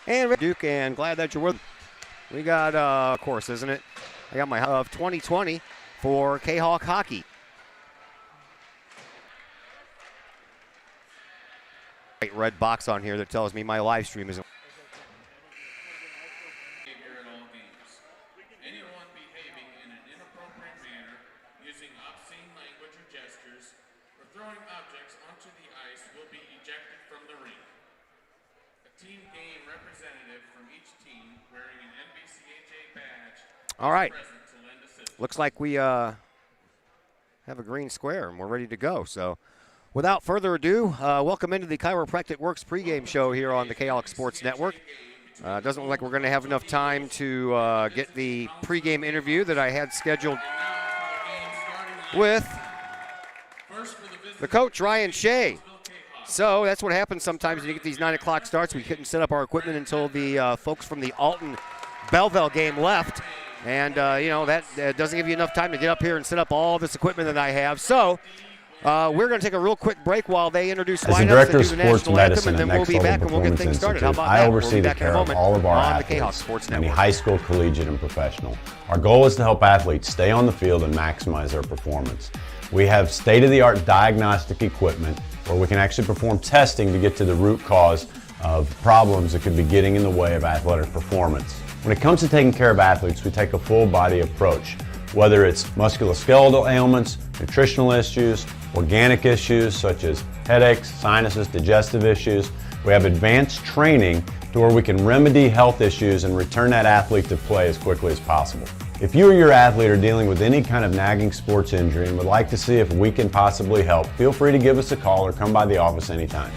And Duke, and glad that you're with me. We got, of course, isn't it? I got my of 2020 for Kahok hockey. Red box on here that tells me my live stream isn't. Anyone behaving in an inappropriate manner, using obscene language or gestures, or throwing objects onto the ice will be ejected from the rink. A team game representative from each team wearing an NBCHA badge All right. is present to lend assistance. Looks like we have a green square and we're ready to go. So without further ado, welcome into the Chiropractic Works pregame show here on the Kahok Sports Network. Doesn't look like we're going to have enough time to get the pregame interview that I had scheduled with the coach, Ryan Shea. So that's what happens sometimes when you get these 9 o'clock starts. We couldn't set up our equipment until the folks from the Alton-Belleville game left. And, that doesn't give you enough time to get up here and set up all this equipment that I have. So we're going to take a real quick break while they introduce lineups and Director do of the Sports national anthem, Medicine and then at we'll be Next back Level and we'll get Performance things started. How Institute, about I that? We'll oversee be the back in a care of moment all of our on the Kahok athletes, Sports any Network. high school, collegiate, and professional. Our goal is to help athletes stay on the field and maximize their performance. We have state-of-the-art diagnostic equipment where we can actually perform testing to get to the root cause of problems that could be getting in the way of athletic performance. When it comes to taking care of athletes, we take a full-body approach. Whether it's musculoskeletal ailments, nutritional issues, organic issues such as headaches, sinuses, digestive issues, we have advanced training to where we can remedy health issues and return that athlete to play as quickly as possible. If you or your athlete are dealing with any kind of nagging sports injury and would like to see if we can possibly help, feel free to give us a call or come by the office anytime.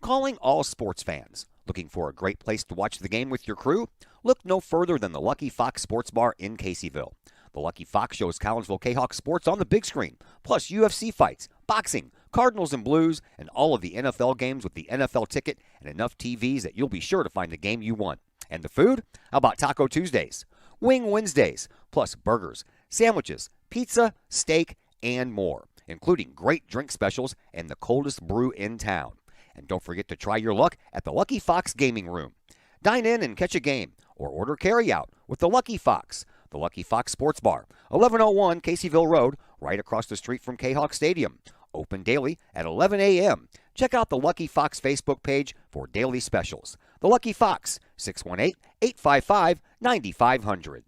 Calling all sports fans. Looking for a great place to watch the game with your crew? Look no further than the Lucky Fox Sports Bar in Caseyville. The Lucky Fox shows Collinsville Kahawk sports on the big screen, plus UFC fights, boxing, Cardinals and Blues, and all of the NFL games with the NFL ticket and enough TVs that you'll be sure to find the game you want. And the food? How about Taco Tuesdays, Wing Wednesdays, plus burgers, sandwiches, pizza, steak, and more, including great drink specials and the coldest brew in town. And don't forget to try your luck at the Lucky Fox Gaming Room. Dine in and catch a game, or order carryout with the Lucky Fox. The Lucky Fox Sports Bar, 1101 Caseyville Road, right across the street from Kahawk Stadium. Open daily at 11 a.m. Check out the Lucky Fox Facebook page for daily specials. The Lucky Fox, 618-855-9500.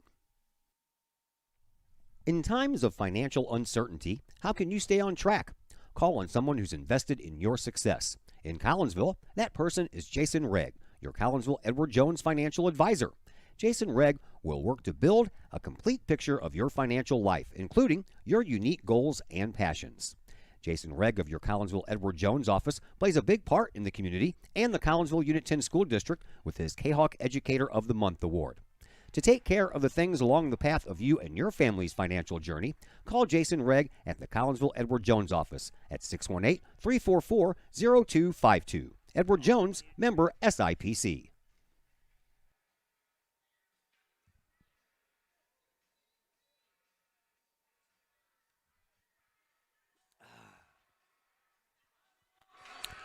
In times of financial uncertainty, how can you stay on track? Call on someone who's invested in your success. In Collinsville, that person is Jason Regg, your Collinsville Edward Jones financial advisor. Jason Regg will work to build a complete picture of your financial life, including your unique goals and passions. Jason Regg of your Collinsville Edward Jones office plays a big part in the community and the Collinsville Unit 10 School District with his Kahawk Educator of the Month award. To take care of the things along the path of you and your family's financial journey, call Jason Regg at the Collinsville Edward Jones office at 618-344-0252. Edward Jones, member SIPC.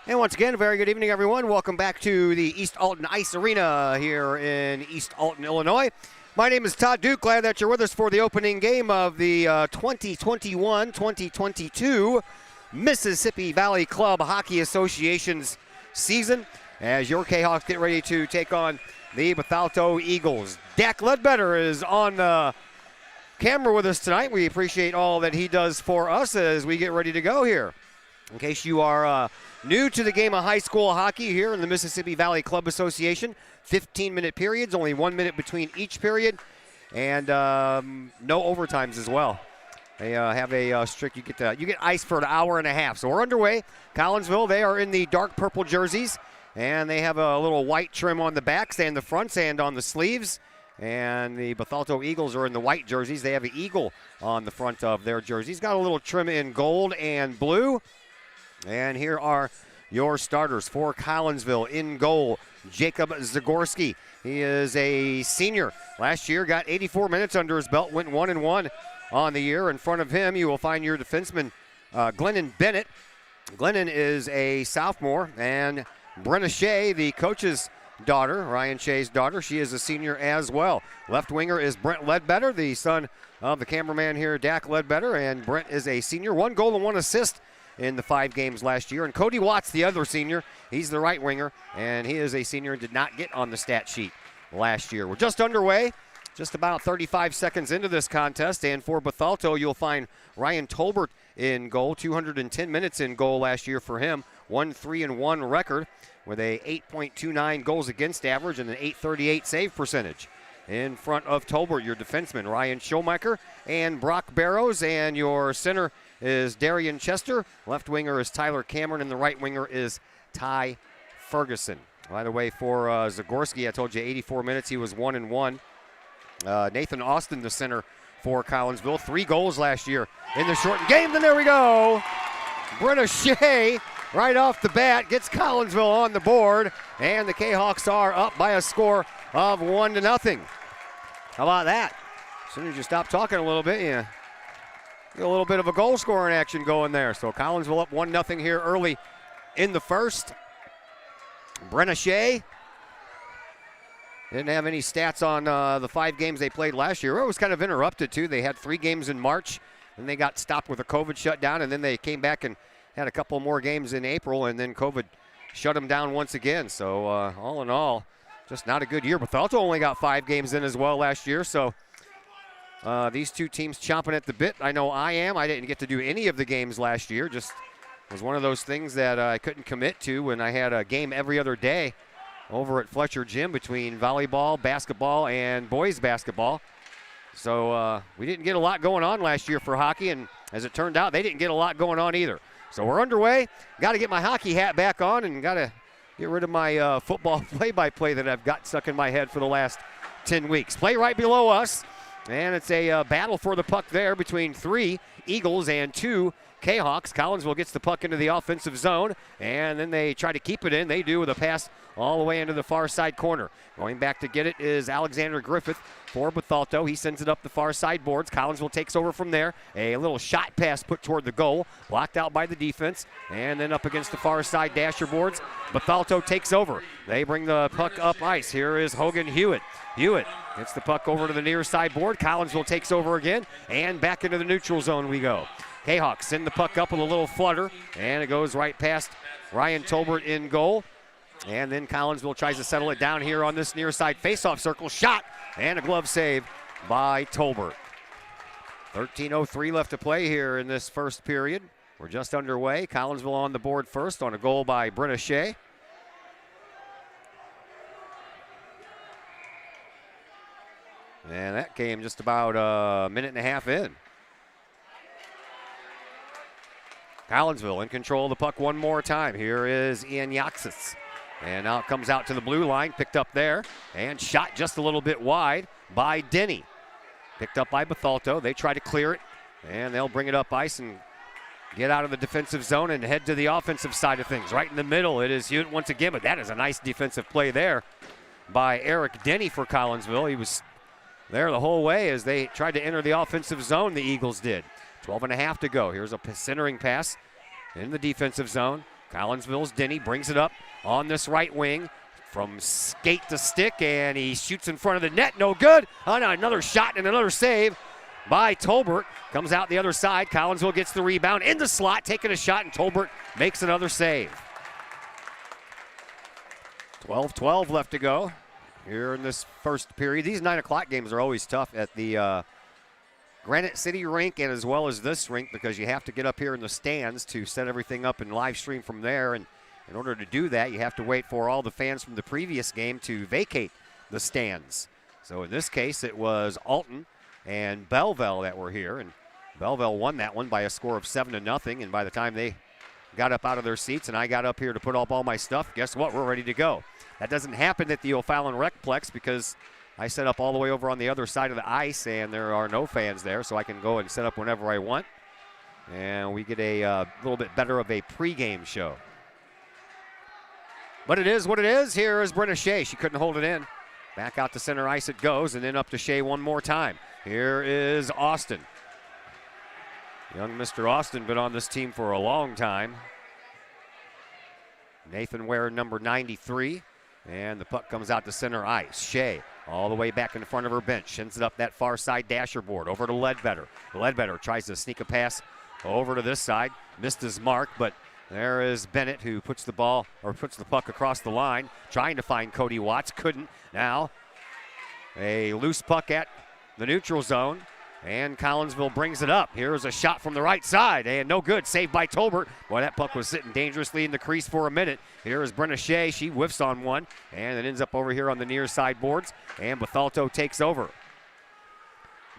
And once again, a very good evening, everyone. Welcome back to the East Alton Ice Arena here in East Alton, Illinois. My name is Todd Duke. Glad that you're with us for the opening game of the 2021-2022 Mississippi Valley Club Hockey Association's season as your Kahawks get ready to take on the Bethalto Eagles. Dak Ledbetter is on the camera with us tonight. We appreciate all that he does for us as we get ready to go here. In case you are new to the game of high school hockey here in the Mississippi Valley Club Association, 15-minute periods, only 1 minute between each period, and no overtimes as well. They have a strict, you get ice for an hour and a half. So we're underway. Collinsville, they are in the dark purple jerseys, and they have a little white trim on the backs and the fronts and on the sleeves. And the Bethalto Eagles are in the white jerseys. They have an eagle on the front of their jerseys. Got a little trim in gold and blue. And here are your starters for Collinsville. In goal, Jacob Zagorski. He is a senior. Last year got 84 minutes under his belt, went 1-1 on the year. In front of him, you will find your defenseman, Glennon Bennett. Glennon is a sophomore, and Brenna Shea, the coach's daughter, Ryan Shea's daughter, she is a senior as well. Left winger is Brent Ledbetter, the son of the cameraman here, Dak Ledbetter, and Brent is a senior. 1 goal and 1 assist in the 5 games last year. And Cody Watts, the other senior, he's the right winger, and he is a senior and did not get on the stat sheet last year. We're just underway, just about 35 seconds into this contest, and for Bethalto, you'll find Ryan Tolbert in goal, 210 minutes in goal last year for him, 1-3-1 record with a 8.29 goals against average and an 838 save percentage. In front of Tolbert, your defenseman, Ryan Schomaker and Brock Barrows, and your center is Darian Chester. Left winger is Tyler Cameron, and the right winger is Ty Ferguson. By the way, for Zagorski, I told you 84 minutes. He was 1-1. Nathan Austin, the center for Collinsville. 3 goals last year in the shortened game. Then there we go. Brenna Shea, right off the bat, gets Collinsville on the board, and the Kahawks are up by a score of 1-0. How about that? As soon as you stop talking a little bit, you get a little bit of a goal scoring action going there. So Collinsville up 1-0 here early in the first. Brenna Shea didn't have any stats on the 5 games they played last year. It was kind of interrupted, too. They had 3 games in March, and they got stopped with a COVID shutdown, and then they came back and had a couple more games in April, and then COVID shut them down once again. So all in all, just not a good year. Bethalto only got 5 games in as well last year, so these two teams chomping at the bit. I know I am. I didn't get to do any of the games last year. Just was one of those things that I couldn't commit to when I had a game every other day over at Fletcher Gym between volleyball, basketball, and boys basketball. So we didn't get a lot going on last year for hockey, and as it turned out, they didn't get a lot going on either. So we're underway. Got to get my hockey hat back on and got to get rid of my football play-by-play that I've got stuck in my head for the last 10 weeks. Play right below us, and it's a battle for the puck there between 3 Eagles and 2 Kahawks. Collinsville gets the puck into the offensive zone, and then they try to keep it in. They do with a pass all the way into the far side corner. Going back to get it is Alexander Griffith for Bethalto. He sends it up the far side boards. Collinsville takes over from there. A little shot pass put toward the goal, blocked out by the defense, and then up against the far side dasher boards. Bethalto takes over. They bring the puck up ice. Here is Hogan Hewitt. Hewitt gets the puck over to the near side board. Collinsville takes over again, and back into the neutral zone we go. Kahawks send the puck up with a little flutter, and it goes right past Ryan Tolbert in goal. And then Collinsville tries to settle it down here on this near side faceoff circle. Shot, and a glove save by Tolbert. 13:03 left to play here in this first period. We're just underway. Collinsville on the board first on a goal by Brenna Shea. And that came just about a minute and a half in. Collinsville in control of the puck one more time. Here is Ian Yaxis. And now it comes out to the blue line, picked up there, and shot just a little bit wide by Denny. Picked up by Bethalto. They try to clear it, and they'll bring it up ice and get out of the defensive zone and head to the offensive side of things. Right in the middle, it is Hewitt once again, but that is a nice defensive play there by Eric Denny for Collinsville. He was there the whole way as they tried to enter the offensive zone, the Eagles did. 12.5 to go. Here's a centering pass in the defensive zone. Collinsville's Denny brings it up on this right wing from skate to stick, and he shoots in front of the net. No good. On another shot and another save by Tolbert. Comes out the other side. Collinsville gets the rebound in the slot, taking a shot, and Tolbert makes another save. 12:12 left to go here in this first period. These 9 o'clock games are always tough at the Granite City rink and as well as this rink because you have to get up here in the stands to set everything up and live stream from there. And in order to do that, you have to wait for all the fans from the previous game to vacate the stands. So in this case, it was Alton and Belleville that were here. And Belleville won that one by a score of 7-0. And by the time they got up out of their seats and I got up here to put up all my stuff, guess what? We're ready to go. That doesn't happen at the O'Fallon Recplex because I set up all the way over on the other side of the ice, and there are no fans there, so I can go and set up whenever I want. And we get a little bit better of a pregame show. But it is what it is. Here is Brenna Shea. She couldn't hold it in. Back out to center ice it goes, and then up to Shea one more time. Here is Austin. Young Mr. Austin been on this team for a long time. Nathan Ware, number 93. And the puck comes out to center ice. Shea all the way back in front of her bench. Sends it up that far side dasher board over to Ledbetter. Ledbetter tries to sneak a pass over to this side. Missed his mark, but there is Bennett who puts the puck across the line, trying to find Cody Watts. Couldn't. Now a loose puck at the neutral zone, and Collinsville brings it up. Here's a shot from the right side, and no good. Saved by Tolbert. Boy, that puck was sitting dangerously in the crease for a minute. Here is Brenna Shea. She whiffs on one, and it ends up over here on the near side boards, and Bethalto takes over.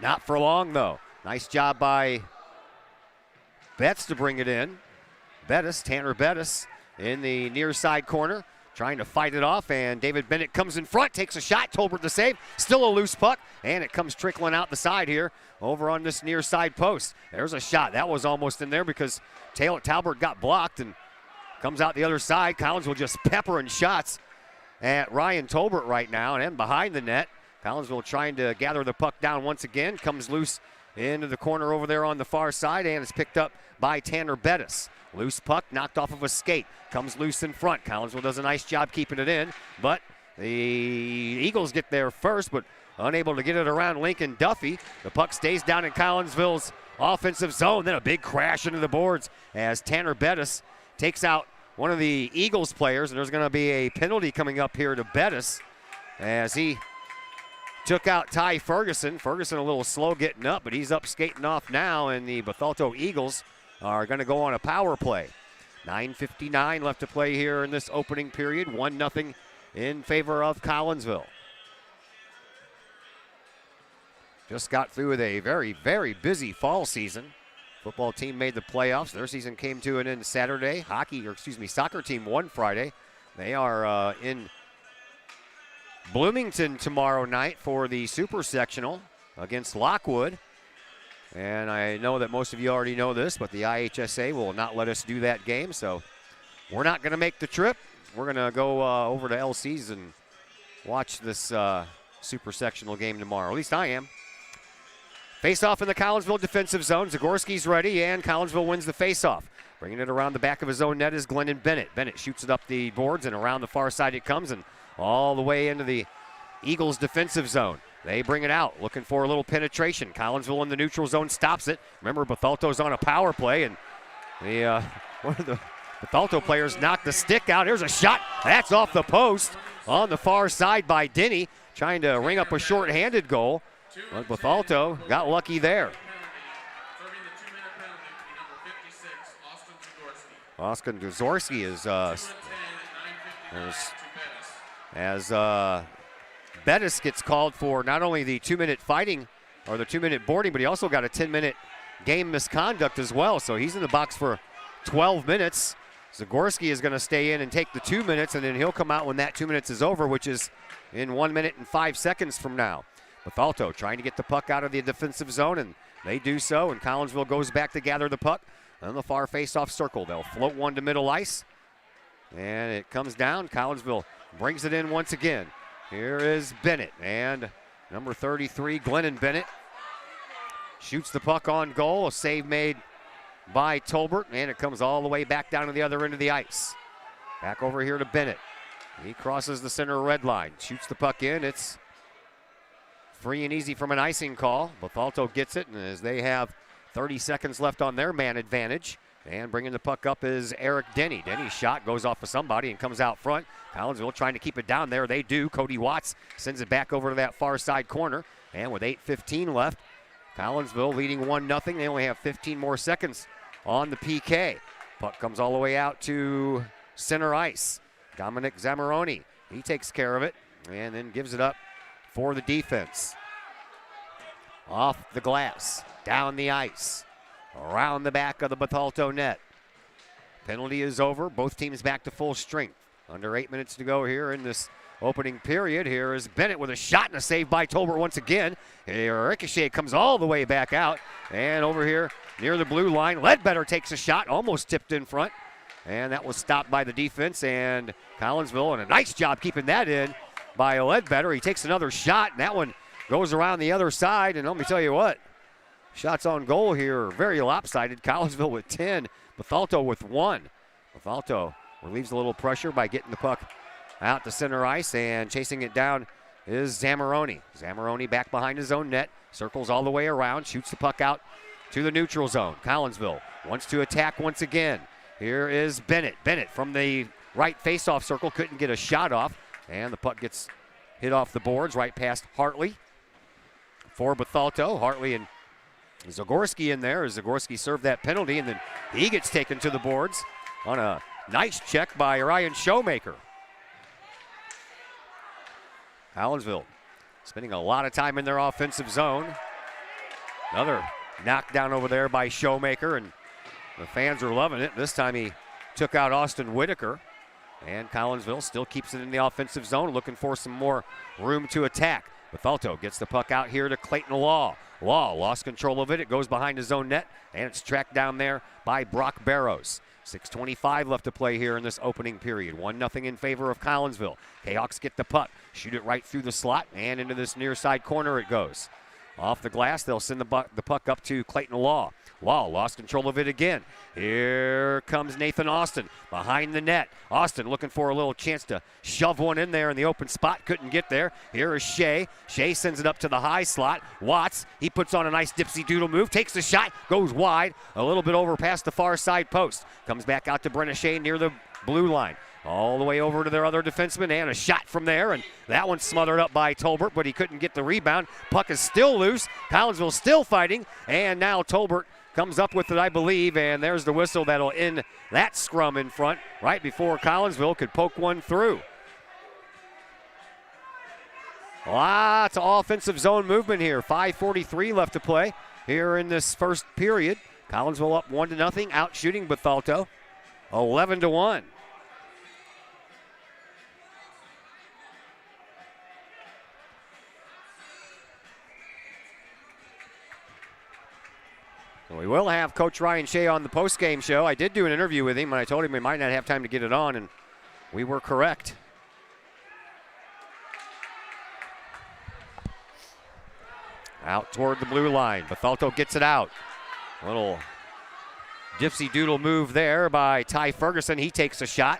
Not for long, though. Nice job by Betts to bring it in. Tanner Bettis in the near side corner, trying to fight it off, and David Bennett comes in front, takes a shot. Tolbert the save. Still a loose puck, and it comes trickling out the side here over on this near side post. There's a shot. That was almost in there because Talbert got blocked and comes out the other side. Collinsville just peppering shots at Ryan Tolbert right now, and then behind the net. Collinsville trying to gather the puck down once again. Comes loose into the corner over there on the far side, and it's picked up by Tanner Bettis. Loose puck knocked off of a skate. Comes loose in front. Collinsville does a nice job keeping it in, but the Eagles get there first, but unable to get it around Lincoln Duffy. The puck stays down in Collinsville's offensive zone. Then a big crash into the boards as Tanner Bettis takes out one of the Eagles players, and there's going to be a penalty coming up here to Bettis as he took out Ty Ferguson. Ferguson a little slow getting up, but he's up skating off now, and the Bethalto Eagles are going to go on a power play. 9:59 left to play here in this opening period. 1-0 in favor of Collinsville. Just got through with a very, very busy fall season. Football team made the playoffs. Their season came to an end Saturday. Soccer team won Friday. They are in Bloomington tomorrow night for the Super Sectional against Lockwood. And I know that most of you already know this, but the IHSA will not let us do that game, so we're not going to make the trip. We're going to go over to LC's and watch this Super Sectional game tomorrow. At least I am. Face-off in the Collinsville defensive zone. Zagorski's ready, and Collinsville wins the face-off. Bringing it around the back of his own net is Glennon Bennett. Bennett shoots it up the boards, and around the far side it comes, and all the way into the Eagles defensive zone. They bring it out, looking for a little penetration. Collinsville in the neutral zone stops it. Remember, Bethalto's on a power play, and one of the Bethalto players knocked the stick out. Here's a shot. That's off the post on the far side by Denny, trying to ring up a short-handed goal. But Bethalto got lucky there. Serving the 2-minute penalty will be number 56, Austin Austin Zagorski. Zagorski is 2-10 at 9:59 to Bettis. as Bettis gets called for not only the 2-minute fighting or the 2-minute boarding, but he also got a 10-minute game misconduct as well. So he's in the box for 12 minutes. Zagorski is going to stay in and take the 2 minutes, and then he'll come out when that 2 minutes is over, which is in 1 minute and 5 seconds from now. Bethalto trying to get the puck out of the defensive zone, and they do so, and Collinsville goes back to gather the puck on the far face-off circle. They'll float one to middle ice, and it comes down. Collinsville brings it in once again. Here is Bennett, and number 33, Glennon Bennett, shoots the puck on goal. A save made by Tolbert, and it comes all the way back down to the other end of the ice. Back over here to Bennett. He crosses the center red line, shoots the puck in. It's free and easy from an icing call. Bethalto gets it, and as they have 30 seconds left on their man advantage, and bringing the puck up is Eric Denny. Denny's shot goes off of somebody and comes out front. Collinsville trying to keep it down there. They do. Cody Watts sends it back over to that far side corner. And with 8:15 left, Collinsville leading 1-0. They only have 15 more seconds on the PK. Puck comes all the way out to center ice. Dominic Zamoroni, he takes care of it and then gives it up for the defense. Off the glass, down the ice, around the back of the Bethalto net. Penalty is over. Both teams back to full strength. Under 8 minutes to go here in this opening period. Here is Bennett with a shot and a save by Tolbert once again. Ricochet comes all the way back out. And over here near the blue line, Ledbetter takes a shot, almost tipped in front. And that was stopped by the defense, and Collinsville, and a nice job keeping that in by Ledbetter. He takes another shot, and that one goes around the other side. And let me tell you what, shots on goal here are very lopsided. Collinsville with 10, Bethalto with 1. Bethalto relieves a little pressure by getting the puck out to center ice, and chasing it down is Zamoroni. Zamoroni back behind his own net, circles all the way around, shoots the puck out to the neutral zone. Collinsville wants to attack once again. Here is Bennett. Bennett from the right faceoff circle, couldn't get a shot off, and the puck gets hit off the boards right past Hartley for Bethalto. Hartley and Zagorski in there as Zagorski served that penalty, and then he gets taken to the boards on a nice check by Ryan Showmaker. Collinsville spending a lot of time in their offensive zone. Another knockdown over there by Showmaker, and the fans are loving it. This time he took out Austin Whitaker, and Collinsville still keeps it in the offensive zone, looking for some more room to attack. Bethalto gets the puck out here to Clayton Law. Law lost control of it. It goes behind his own net, and it's tracked down there by Brock Barrows. 6:25 left to play here in this opening period. 1-0 in favor of Collinsville. Kahawks get the puck, shoot it right through the slot, and into this near side corner it goes. Off the glass, they'll send the puck up to Clayton Law. Law lost control of it again. Here comes Nathan Austin behind the net. Austin looking for a little chance to shove one in there in the open spot. Couldn't get there. Here is Shea. Shea sends it up to the high slot. Watts, he puts on a nice dipsy doodle move, takes the shot, goes wide, a little bit over past the far side post. Comes back out to Brenna Shea near the blue line. All the way over to their other defenseman, and a shot from there, and that one's smothered up by Tolbert, but he couldn't get the rebound. Puck is still loose. Collinsville still fighting, and now Tolbert comes up with it, I believe, and there's the whistle that'll end that scrum in front right before Collinsville could poke one through. Lots of offensive zone movement here. 5:43 left to play here in this first period. Collinsville up 1-0, out shooting Bethalto 11-1. We will have Coach Ryan Shea on the post-game show. I did do an interview with him, and I told him we might not have time to get it on, and we were correct. Out toward the blue line. Bethalto gets it out. A little dipsy doodle move there by Ty Ferguson. He takes a shot.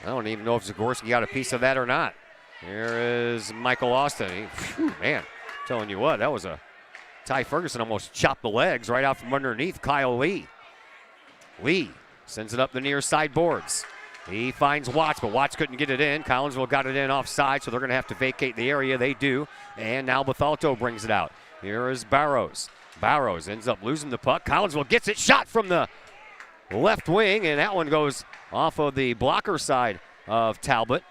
I don't even know if Zagorski got a piece of that or not. Here is Michael Austin. Man, I'm telling you what, that was a... Ty Ferguson almost chopped the legs right out from underneath Kyle Lee. Lee sends it up the near side boards. He finds Watts, but Watts couldn't get it in. Collinsville got it in offside, so they're going to have to vacate the area. They do, and now Bethalto brings it out. Here is Barrows. Barrows ends up losing the puck. Collinsville gets it, shot from the left wing, and that one goes off of the blocker side of Talbot.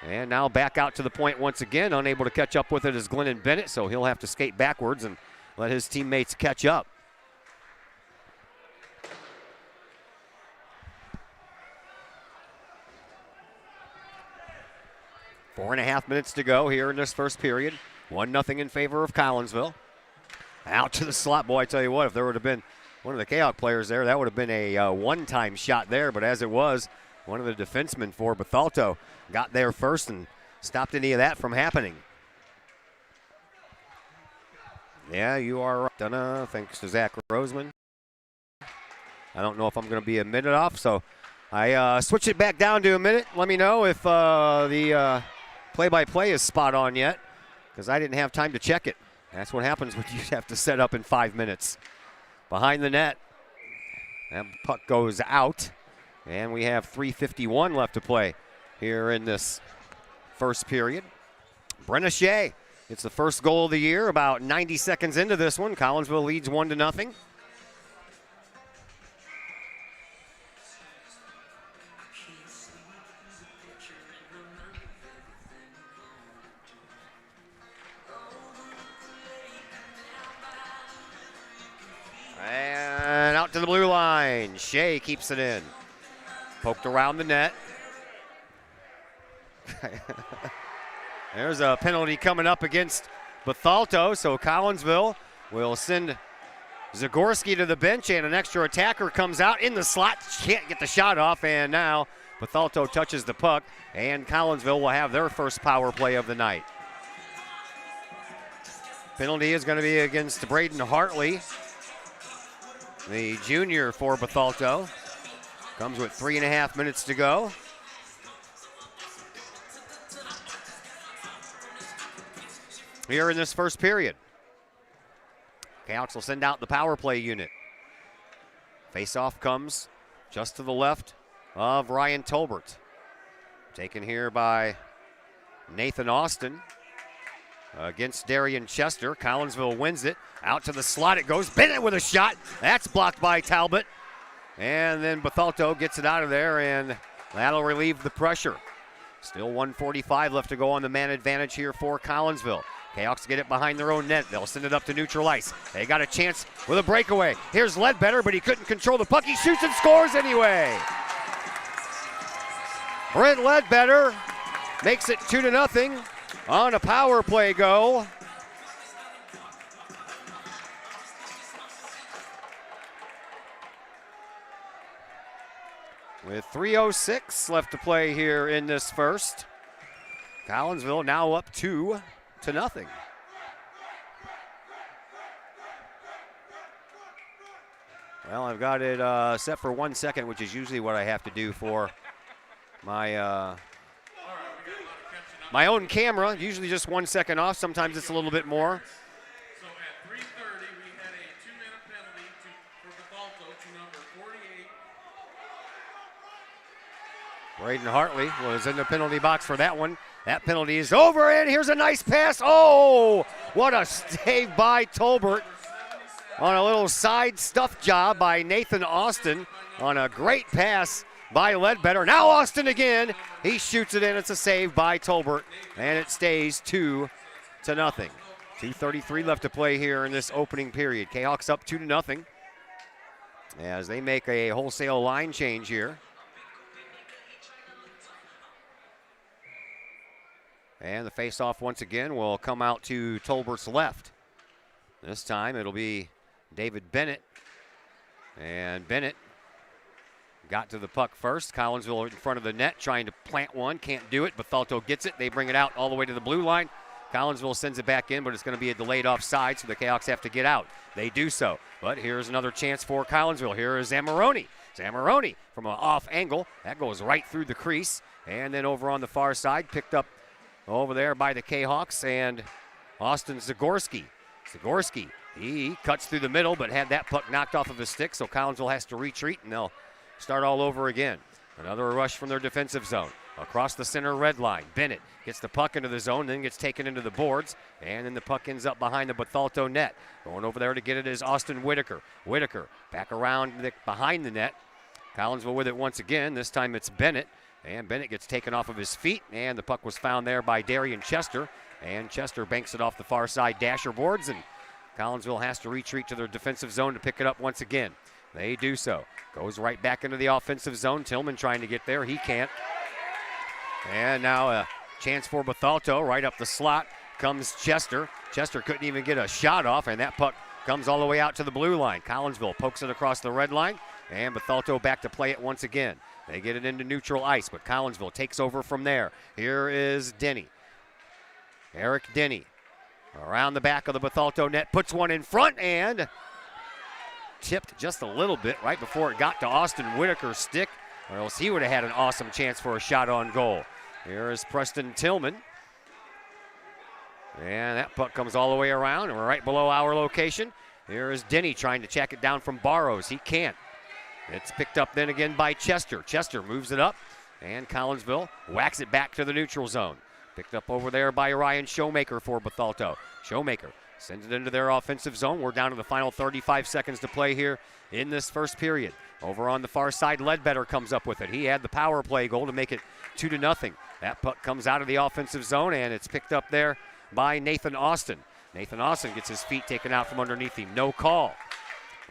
And now back out to the point once again. Unable to catch up with it is Glennon Bennett, so he'll have to skate backwards and let his teammates catch up. Four and a half minutes to go here in this first period. 1-0 in favor of Collinsville. Out to the slot. Boy, I tell you what, if there would have been one of the Kahok players there, that would have been a one-time shot there. But as it was, one of the defensemen for Bethalto got there first and stopped any of that from happening. Yeah, you are right. Thanks to Zach Roseman. I don't know if I'm going to be a minute off, so I switched it back down to a minute. Let me know if the play-by-play is spot on yet, because I didn't have time to check it. That's what happens when you have to set up in 5 minutes. Behind the net, that puck goes out. And we have 3:51 left to play here in this first period. Brenna Shea, it's the first goal of the year, about 90 seconds into this one. Collinsville leads 1-0. And out to the blue line. Shea keeps it in. Poked around the net. There's a penalty coming up against Bethalto, so Collinsville will send Zagorski to the bench, and an extra attacker comes out in the slot. Can't get the shot off, and now Bethalto touches the puck, and Collinsville will have their first power play of the night. Penalty is going to be against Braden Hartley, the junior for Bethalto. Comes with 3.5 minutes to go. Here in this first period. Canucks will send out the power play unit. Face-off comes just to the left of Ryan Tolbert. Taken here by Nathan Austin against Darian Chester. Collinsville wins it. Out to the slot it goes. Bennett with a shot. That's blocked by Talbot. And then Bethalto gets it out of there, and that'll relieve the pressure. Still 1:45 left to go on the man advantage here for Collinsville. Canucks get it behind their own net. They'll send it up to neutral ice. They got a chance with a breakaway. Here's Ledbetter, but he couldn't control the puck. He shoots and scores anyway. Brent Ledbetter makes it 2-0 on a power play goal. With 3:06 left to play here in this first. Collinsville now up 2-0. Well, I've got it set for 1 second, which is usually what I have to do for my my own camera. Usually just 1 second off. Sometimes it's a little bit more. So at 3:30, we had a 2-minute penalty for Bethalto to number 48. Braden Hartley was in the penalty box for that one. That penalty is over, and here's a nice pass. Oh, what a save by Tolbert on a little side stuff job by Nathan Austin on a great pass by Ledbetter. Now Austin again. He shoots it in. It's a save by Tolbert, and it stays 2-0. 2:33 left to play here in this opening period. Cayhawks up 2-0 as they make a wholesale line change here. And the face-off once again will come out to Tolbert's left. This time it'll be David Bennett. And Bennett got to the puck first. Collinsville in front of the net trying to plant one. Can't do it. Bethalto gets it. They bring it out all the way to the blue line. Collinsville sends it back in, but it's going to be a delayed offside, so the Cayhawks have to get out. They do so. But here's another chance for Collinsville. Here is Zamoroni. Zamoroni from an off angle. That goes right through the crease. And then over on the far side, picked up over there by the Cayhawks and Austin Zagorski. Zagorski, he cuts through the middle, but had that puck knocked off of his stick, so Collinsville has to retreat, and they'll start all over again. Another rush from their defensive zone. Across the center red line, Bennett gets the puck into the zone, then gets taken into the boards, and then the puck ends up behind the Bethalto net. Going over there to get it is Austin Whitaker. Whitaker back around behind the net. Collinsville with it once again. This time it's Bennett. And Bennett gets taken off of his feet, and the puck was found there by Darian Chester. And Chester banks it off the far side dasher boards, and Collinsville has to retreat to their defensive zone to pick it up once again. They do so. Goes right back into the offensive zone. Tillman trying to get there. He can't. And now a chance for Bethalto. Right up the slot comes Chester. Chester couldn't even get a shot off, and that puck comes all the way out to the blue line. Collinsville pokes it across the red line, and Bethalto back to play it once again. They get it into neutral ice, but Collinsville takes over from there. Here is Denny. Eric Denny around the back of the Bethalto net, puts one in front, and tipped just a little bit right before it got to Austin Whitaker's stick, or else he would have had an awesome chance for a shot on goal. Here is Preston Tillman. And that puck comes all the way around, and we're right below our location. Here is Denny trying to check it down from Barrows. He can't. It's picked up then again by Chester. Chester moves it up, and Collinsville whacks it back to the neutral zone. Picked up over there by Ryan Showmaker for Bethalto. Showmaker sends it into their offensive zone. We're down to the final 35 seconds to play here in this first period. Over on the far side, Ledbetter comes up with it. He had the power play goal to make it 2-0. That puck comes out of the offensive zone, and it's picked up there by Nathan Austin. Nathan Austin gets his feet taken out from underneath him. No call.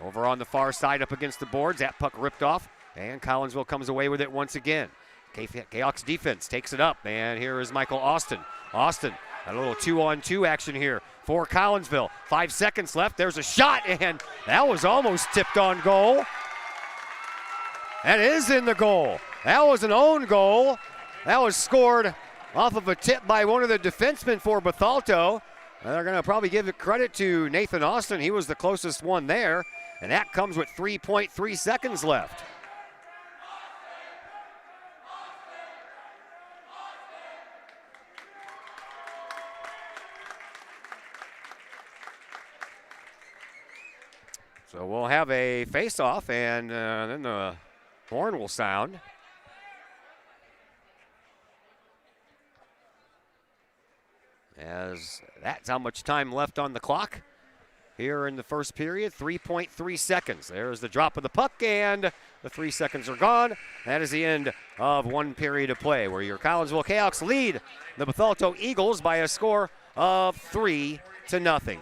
Over on the far side up against the boards, that puck ripped off, and Collinsville comes away with it once again. Cayhawks defense takes it up, and here is Michael Austin. Austin, a little 2-on-2 action here for Collinsville. 5 seconds left. There's a shot, and that was almost tipped on goal. That is in the goal. That was an own goal. That was scored off of a tip by one of the defensemen for Bethalto. They're going to probably give the credit to Nathan Austin. He was the closest one there, and that comes with 3.3 seconds left. So we'll have a face-off, and then the horn will sound. As that's how much time left on the clock here in the first period, 3.3 seconds. There's the drop of the puck, and the 3 seconds are gone. That is the end of one period of play, where your Collinsville Cahoks lead the Bethalto Eagles by a score of 3-0.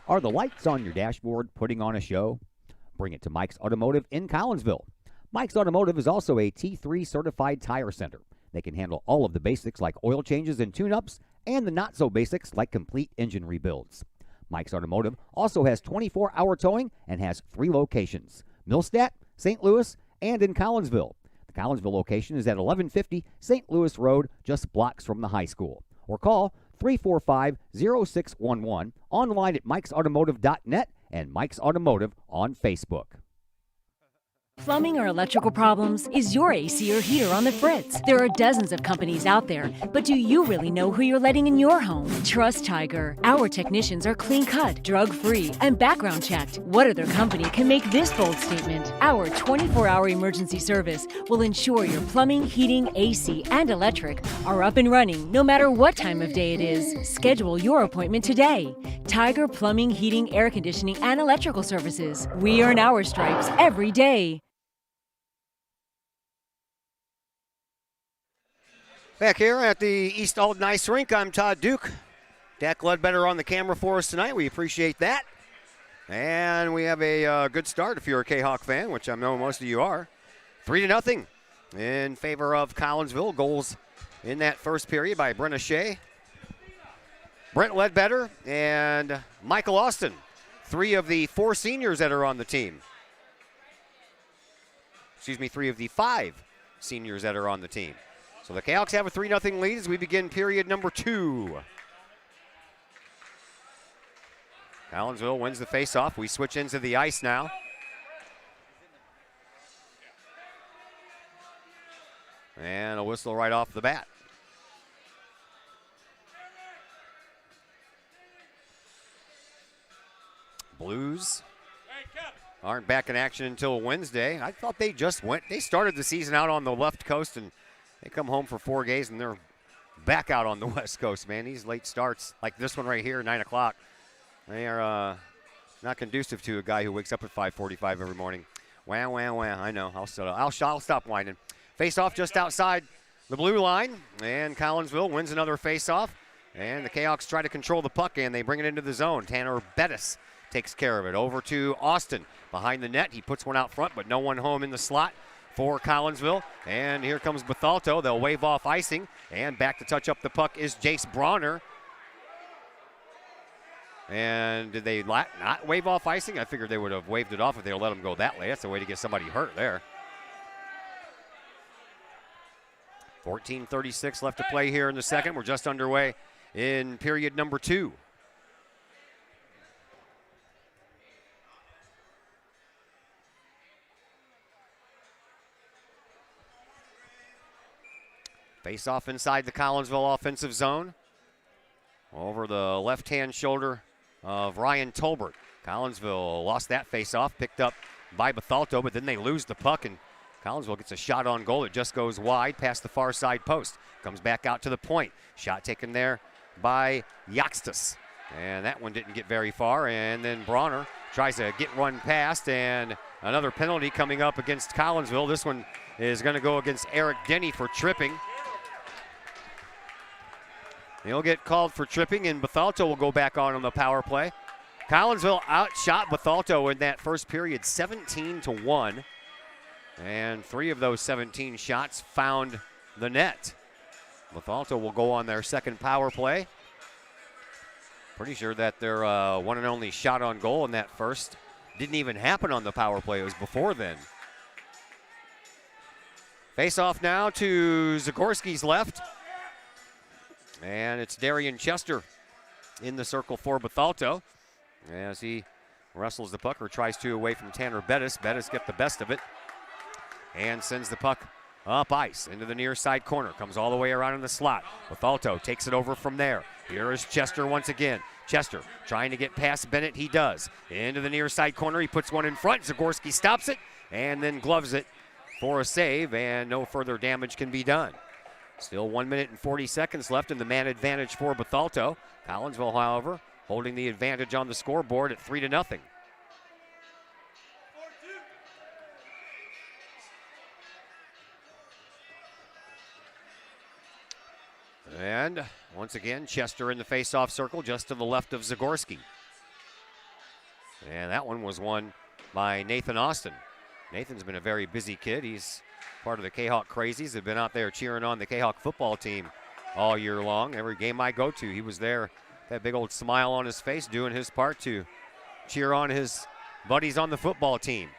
Are the lights on your dashboard putting on a show? Bring it to Mike's Automotive in Collinsville. Mike's Automotive is also a T3 certified tire center. They can handle all of the basics like oil changes and tune-ups, and the not-so-basics like complete engine rebuilds. Mike's Automotive also has 24-hour towing and has 3 locations: Millstadt, St. Louis, and in Collinsville. The Collinsville location is at 1150 St. Louis Road, just blocks from the high school. Or call 345-0611, online at mikesautomotive.net and Mike's Automotive on Facebook. Plumbing or electrical problems? Is your AC or heater on the fritz? There are dozens of companies out there, but do you really know who you're letting in your home? Trust Tiger. Our technicians are clean-cut, drug-free, and background-checked. What other company can make this bold statement? Our 24-hour emergency service will ensure your plumbing, heating, AC, and electric are up and running no matter what time of day it is. Schedule your appointment today. Tiger Plumbing, Heating, Air Conditioning, and Electrical Services. We earn our stripes every day. Back here at the East Alden Ice Rink, I'm Todd Duke. Dak Ledbetter on the camera for us tonight. We appreciate that. And we have a good start if you're a Kahok fan, which I know most of you are. 3-0 in favor of Collinsville. Goals in that first period by Brenna Shea, Brent Ledbetter, and Michael Austin. 3 of the 4 seniors that are on the team. Excuse me, 3 of the 5 seniors that are on the team. So the Cahoks have a 3-0 lead as we begin period number 2. Collinsville wins the faceoff. We switch into the ice now. And a whistle right off the bat. Blues aren't back in action until Wednesday. I thought they just went. They started the season out on the left coast, and they come home for 4 days, and they're back out on the West Coast, man. These late starts, like this one right here, 9 o'clock, they are not conducive to a guy who wakes up at 5:45 every morning. Wah, wah, wah. I know. I'll stop whining. Face-off just outside the blue line, and Collinsville wins another face-off. And the Cahoks try to control the puck, and they bring it into the zone. Tanner Bettis takes care of it. Over to Austin behind the net. He puts one out front, but no one home in the slot for Collinsville. And here comes Bethalto. They'll wave off icing. And back to touch up the puck is Jace Bronner. And did they not wave off icing? I figured they would have waved it off if they let him go that way. That's a way to get somebody hurt there. 14:36 left to play here in the second. We're just underway in period number 2. Face off inside the Collinsville offensive zone. Over the left-hand shoulder of Ryan Tolbert. Collinsville lost that face-off, picked up by Bethalto, but then they lose the puck, and Collinsville gets a shot on goal. It just goes wide past the far side post. Comes back out to the point. Shot taken there by Yaxtas. And that one didn't get very far. And then Bronner tries to get run past, and another penalty coming up against Collinsville. This one is going to go against Eric Denny for tripping. He'll get called for tripping, and Bethalto will go back on the power play. Collinsville outshot Bethalto in that first period 17-1. And 3 of those 17 shots found the net. Bethalto will go on their second power play. Pretty sure that their one and only shot on goal in that first didn't even happen on the power play. It was before then. Face off now to Zagorski's left. And it's Darian Chester in the circle for Bethalto as he wrestles the puck or tries to away from Tanner Bettis. Bettis gets the best of it and sends the puck up ice into the near side corner. Comes all the way around in the slot. Bethalto takes it over from there. Here is Chester once again. Chester trying to get past Bennett. He does. Into the near side corner. He puts one in front. Zagorski stops it and then gloves it for a save, and no further damage can be done. Still 1 minute and 40 seconds left in the man advantage for Bethalto. Collinsville, however, holding the advantage on the scoreboard at 3-0. And once again, Chester in the face-off circle just to the left of Zagorski. And that one was won by Nathan Austin. Nathan's been a very busy kid. He's part of the Kahok Crazies. They've been out there cheering on the Kahok football team all year long. Every game I go to, he was there, that big old smile on his face, doing his part to cheer on his buddies on the football team.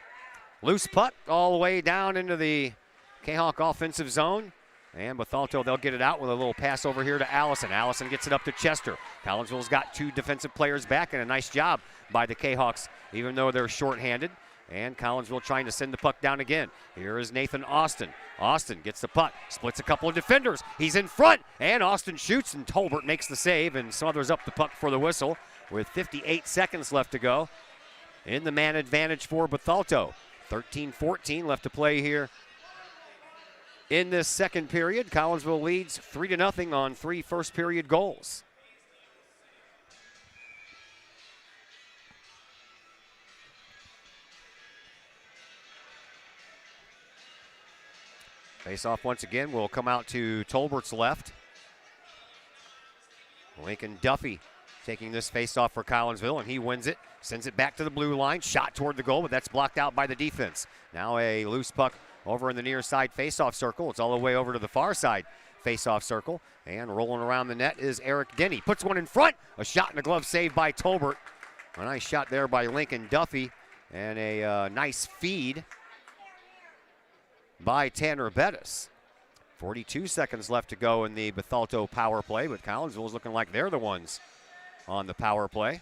Loose puck all the way down into the Kahok offensive zone. And Bethalto, they'll get it out with a little pass over here to Allison. Allison gets it up to Chester. Collinsville's got two defensive players back, and a nice job by the Kahawks, even though they're shorthanded. And Collinsville trying to send the puck down again. Here is Nathan Austin. Austin gets the puck, splits a couple of defenders. He's in front, and Austin shoots, and Tolbert makes the save and smothers up the puck for the whistle with 58 seconds left to go in the man advantage for Bethalto. 13-14 left to play here in this second period. Collinsville leads 3-0 on 3 first period goals. Face-off once again will come out to Tolbert's left. Lincoln Duffy taking this face-off for Collinsville, and he wins it. Sends it back to the blue line. Shot toward the goal, but that's blocked out by the defense. Now a loose puck over in the near side face-off circle. It's all the way over to the far side face-off circle. And rolling around the net is Eric Denny. Puts one in front. A shot and a glove save by Tolbert. A nice shot there by Lincoln Duffy. And a nice feed by Tanner Bettis. 42 seconds left to go in the Bethalto power play, but Collinsville is looking like they're the ones on the power play.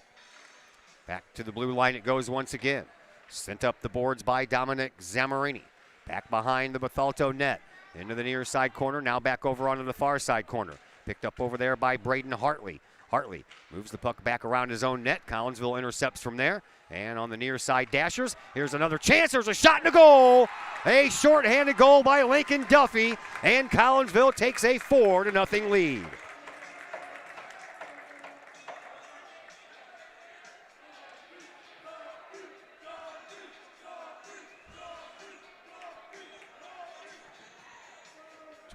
Back to the blue line it goes once again. Sent up the boards by Dominic Zammarini. Back behind the Bethalto net. Into the near side corner, now back over onto the far side corner. Picked up over there by Braden Hartley. Hartley moves the puck back around his own net. Collinsville intercepts from there. And on the near side dashers, here's another chance. There's a shot and a goal. A shorthanded goal by Lincoln Duffy. And Collinsville takes a 4-0 lead.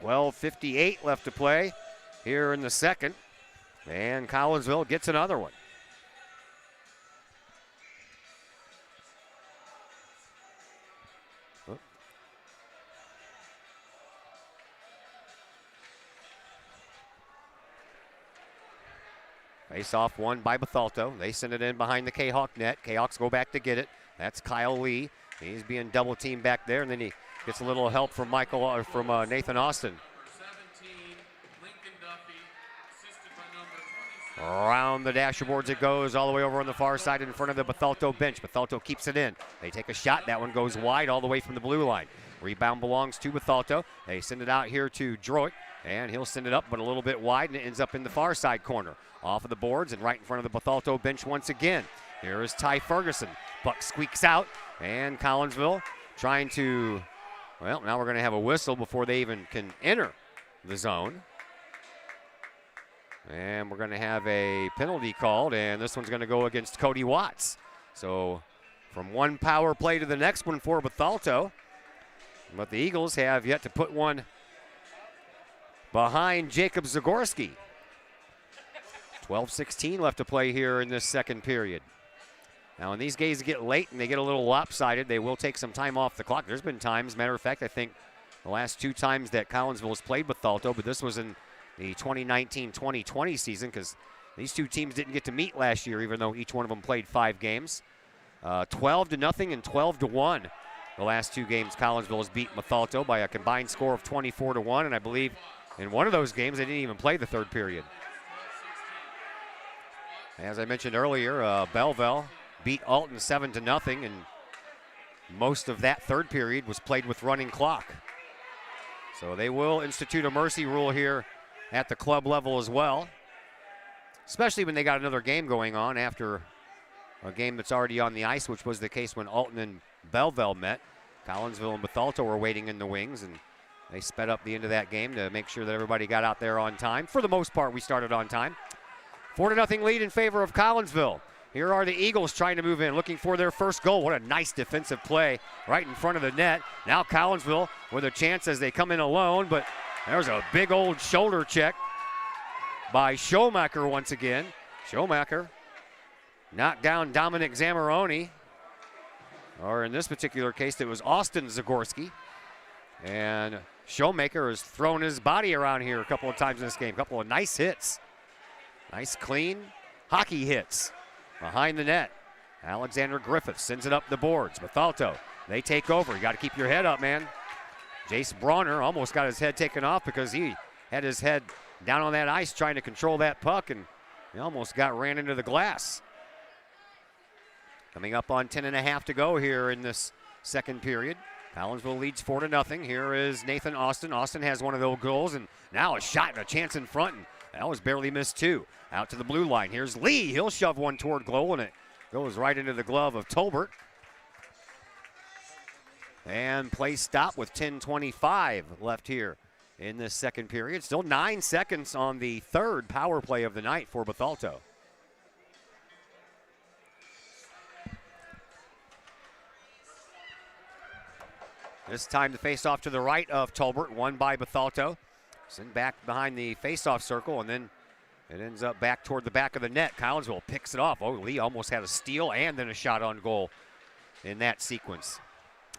.58 left to play here in the second. And Collinsville gets another one. Face off won by Bethalto. They send it in behind the Kahawk net. Kahawks go back to get it. That's Kyle Lee. He's being double teamed back there, and then he gets a little help from Nathan Austin. Around the dasherboards it goes, all the way over on the far side in front of the Bethalto bench. Bethalto keeps it in. They take a shot. That one goes wide all the way from the blue line. Rebound belongs to Bethalto. They send it out here to Droit, and he'll send it up, but a little bit wide, and it ends up in the far side corner. Off of the boards and right in front of the Bethalto bench once again. Here is Ty Ferguson. Puck squeaks out, and Collinsville trying to, well, now we're going to have a whistle before they even can enter the zone. And we're going to have a penalty called, and this one's going to go against Cody Watts. So from one power play to the next one for Bethalto. But the Eagles have yet to put one behind Jacob Zagorski. 12:16 left to play here in this second period. Now, when these games get late and they get a little lopsided, they will take some time off the clock. There's been times, matter of fact, I think the last 2 times that Collinsville has played Bethalto, but this was in the 2019-2020 season because These two teams didn't get to meet last year, even though each one of them played 5 games. 12-0 and 12-1. The last 2 games, Collinsville has beat Bethalto by a combined score of 24-1, and I believe in one of those games they didn't even play the third period. As I mentioned earlier, Belleville beat Alton 7-0, and most of that third period was played with running clock. So they will institute a mercy rule here at the club level as well, especially when they got another game going on after a game that's already on the ice, which was the case when Alton and Belleville met. Collinsville and Bethalto were waiting in the wings, and they sped up the end of that game to make sure that everybody got out there on time. For the most part, we started on time. 4-0 lead in favor of Collinsville. Here are the Eagles trying to move in, looking for their first goal. What a nice defensive play right in front of the net. Now Collinsville with a chance as they come in alone, but there's a big old shoulder check by Schomacher once again. Schomacher knocked down Dominic Zamoroni, or in this particular case, it was Austin Zagorski. And Schomacher has thrown his body around here a couple of times in this game. A couple of nice hits. Nice, clean hockey hits behind the net. Alexander Griffith sends it up the boards. Bethalto, they take over. You got to keep your head up, man. Jace Bronner almost got his head taken off because he had his head down on that ice trying to control that puck, and he almost ran into the glass. Coming up on 10.5 to go here in this second period. Collinsville leads 4-0. Here is Nathan Austin. Austin has one of those goals, and now a shot and a chance in front, and that was barely missed too. Out to the blue line. Here's Lee. He'll shove one toward goal, and it goes right into the glove of Tolbert. And play stop with 10:25 left here in this second period. Still 9 seconds on the third power play of the night for Bethalto. This time the face-off to the right of Tolbert, won by Bethalto. Sent back behind the face-off circle, and then it ends up back toward the back of the net. Collinsville picks it off. Oh, Lee almost had a steal and then a shot on goal in that sequence.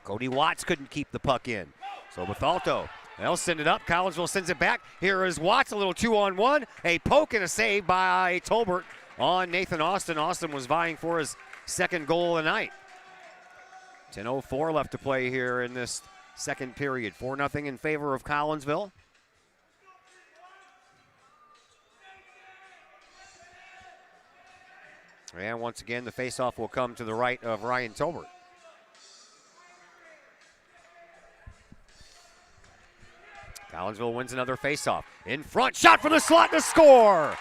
Cody Watts couldn't keep the puck in. So Bethalto, they'll send it up. Collinsville sends it back. Here is Watts, a little 2-on-1. A poke and a save by Tolbert on Nathan Austin. Austin was vying for his second goal of the night. 10:04 left to play here in this second period. 4-0 in favor of Collinsville. And once again, the faceoff will come to the right of Ryan Tolbert. Collinsville wins another faceoff. In front, shot from the slot to score.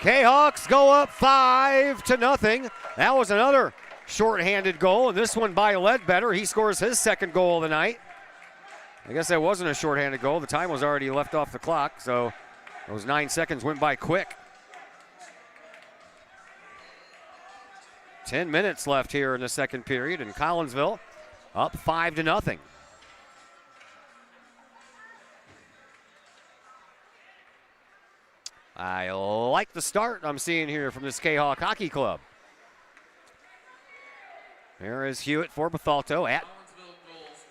Kahawks go up 5-0. That was another shorthanded goal, and this one by Ledbetter. He scores his second goal of the night. I guess that wasn't a shorthanded goal. The time was already left off the clock, so those 9 seconds went by quick. 10 minutes left here in the second period, and Collinsville up 5-0. I like the start I'm seeing here from this Kahok Hockey Club. Here is Hewitt for Bethalto at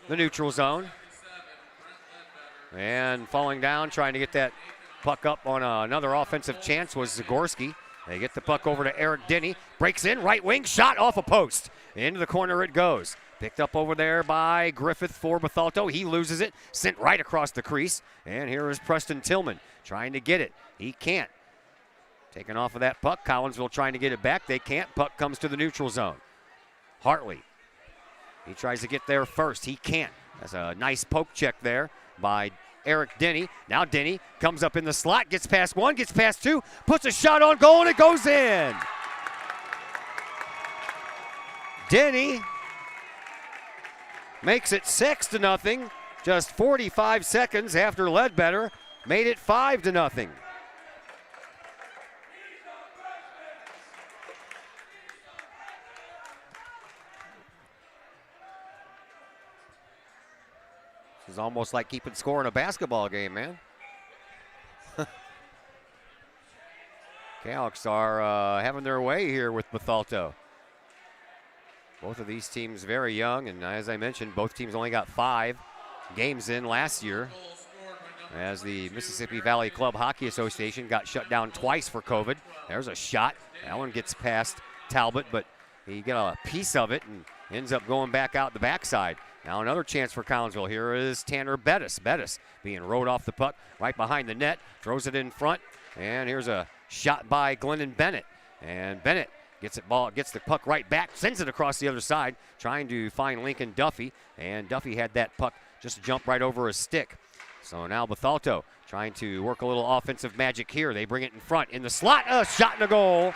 the neutral zone. And falling down, trying to get that puck up on another offensive chance was Zagorski. They get the puck over to Eric Denny. Breaks in, right wing, shot off a post. Into the corner it goes. Picked up over there by Griffith for Bethalto. He loses it, sent right across the crease. And here is Preston Tillman trying to get it. He can't. Taken off of that puck. Collinsville trying to get it back. They can't. Puck comes to the neutral zone. Hartley. He tries to get there first. He can't. That's a nice poke check there by Eric Denny. Now Denny comes up in the slot, gets past one, gets past two, puts a shot on goal, and it goes in. Denny makes it 6-0, just 45 seconds after Ledbetter made it 5-0. It's almost like keeping score in a basketball game, man. Kahawks are having their way here with Bethalto. Both of these teams very young, and as I mentioned, both teams only got 5 games in last year. as the Mississippi Valley Club Hockey Association got shut down twice for COVID. There's a shot. That one gets past Talbot, but he got a piece of it and ends up going back out the backside. Now another chance for Collinsville. Here is Tanner Bettis. Bettis being rode off the puck right behind the net, throws it in front, and here's a shot by Glennon Bennett. And Bennett gets the puck right back, sends it across the other side, trying to find Lincoln Duffy, and Duffy had that puck just jump right over his stick. So now Bethalto trying to work a little offensive magic here. They bring it in front in the slot, a shot and a goal.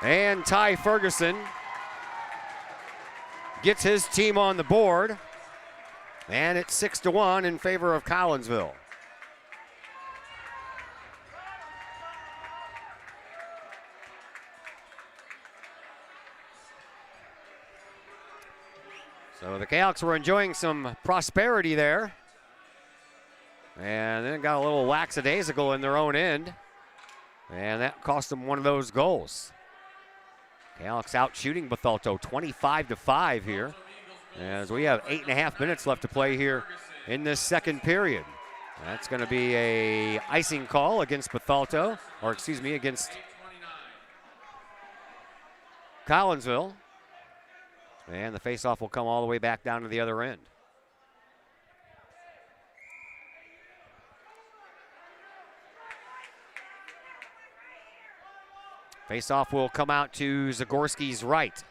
And Ty Ferguson gets his team on the board, and it's 6-1 in favor of Collinsville. So the Canucks were enjoying some prosperity there, and then got a little lackadaisical in their own end, and that cost them one of those goals. Canucks out shooting Bethalto 25-5 here, as we have 8.5 minutes left to play here in this second period. That's going to be a icing call against Bethalto, or excuse me, against Collinsville. And the faceoff will come all the way back down to the other end. Faceoff will come out to Zagorski's right.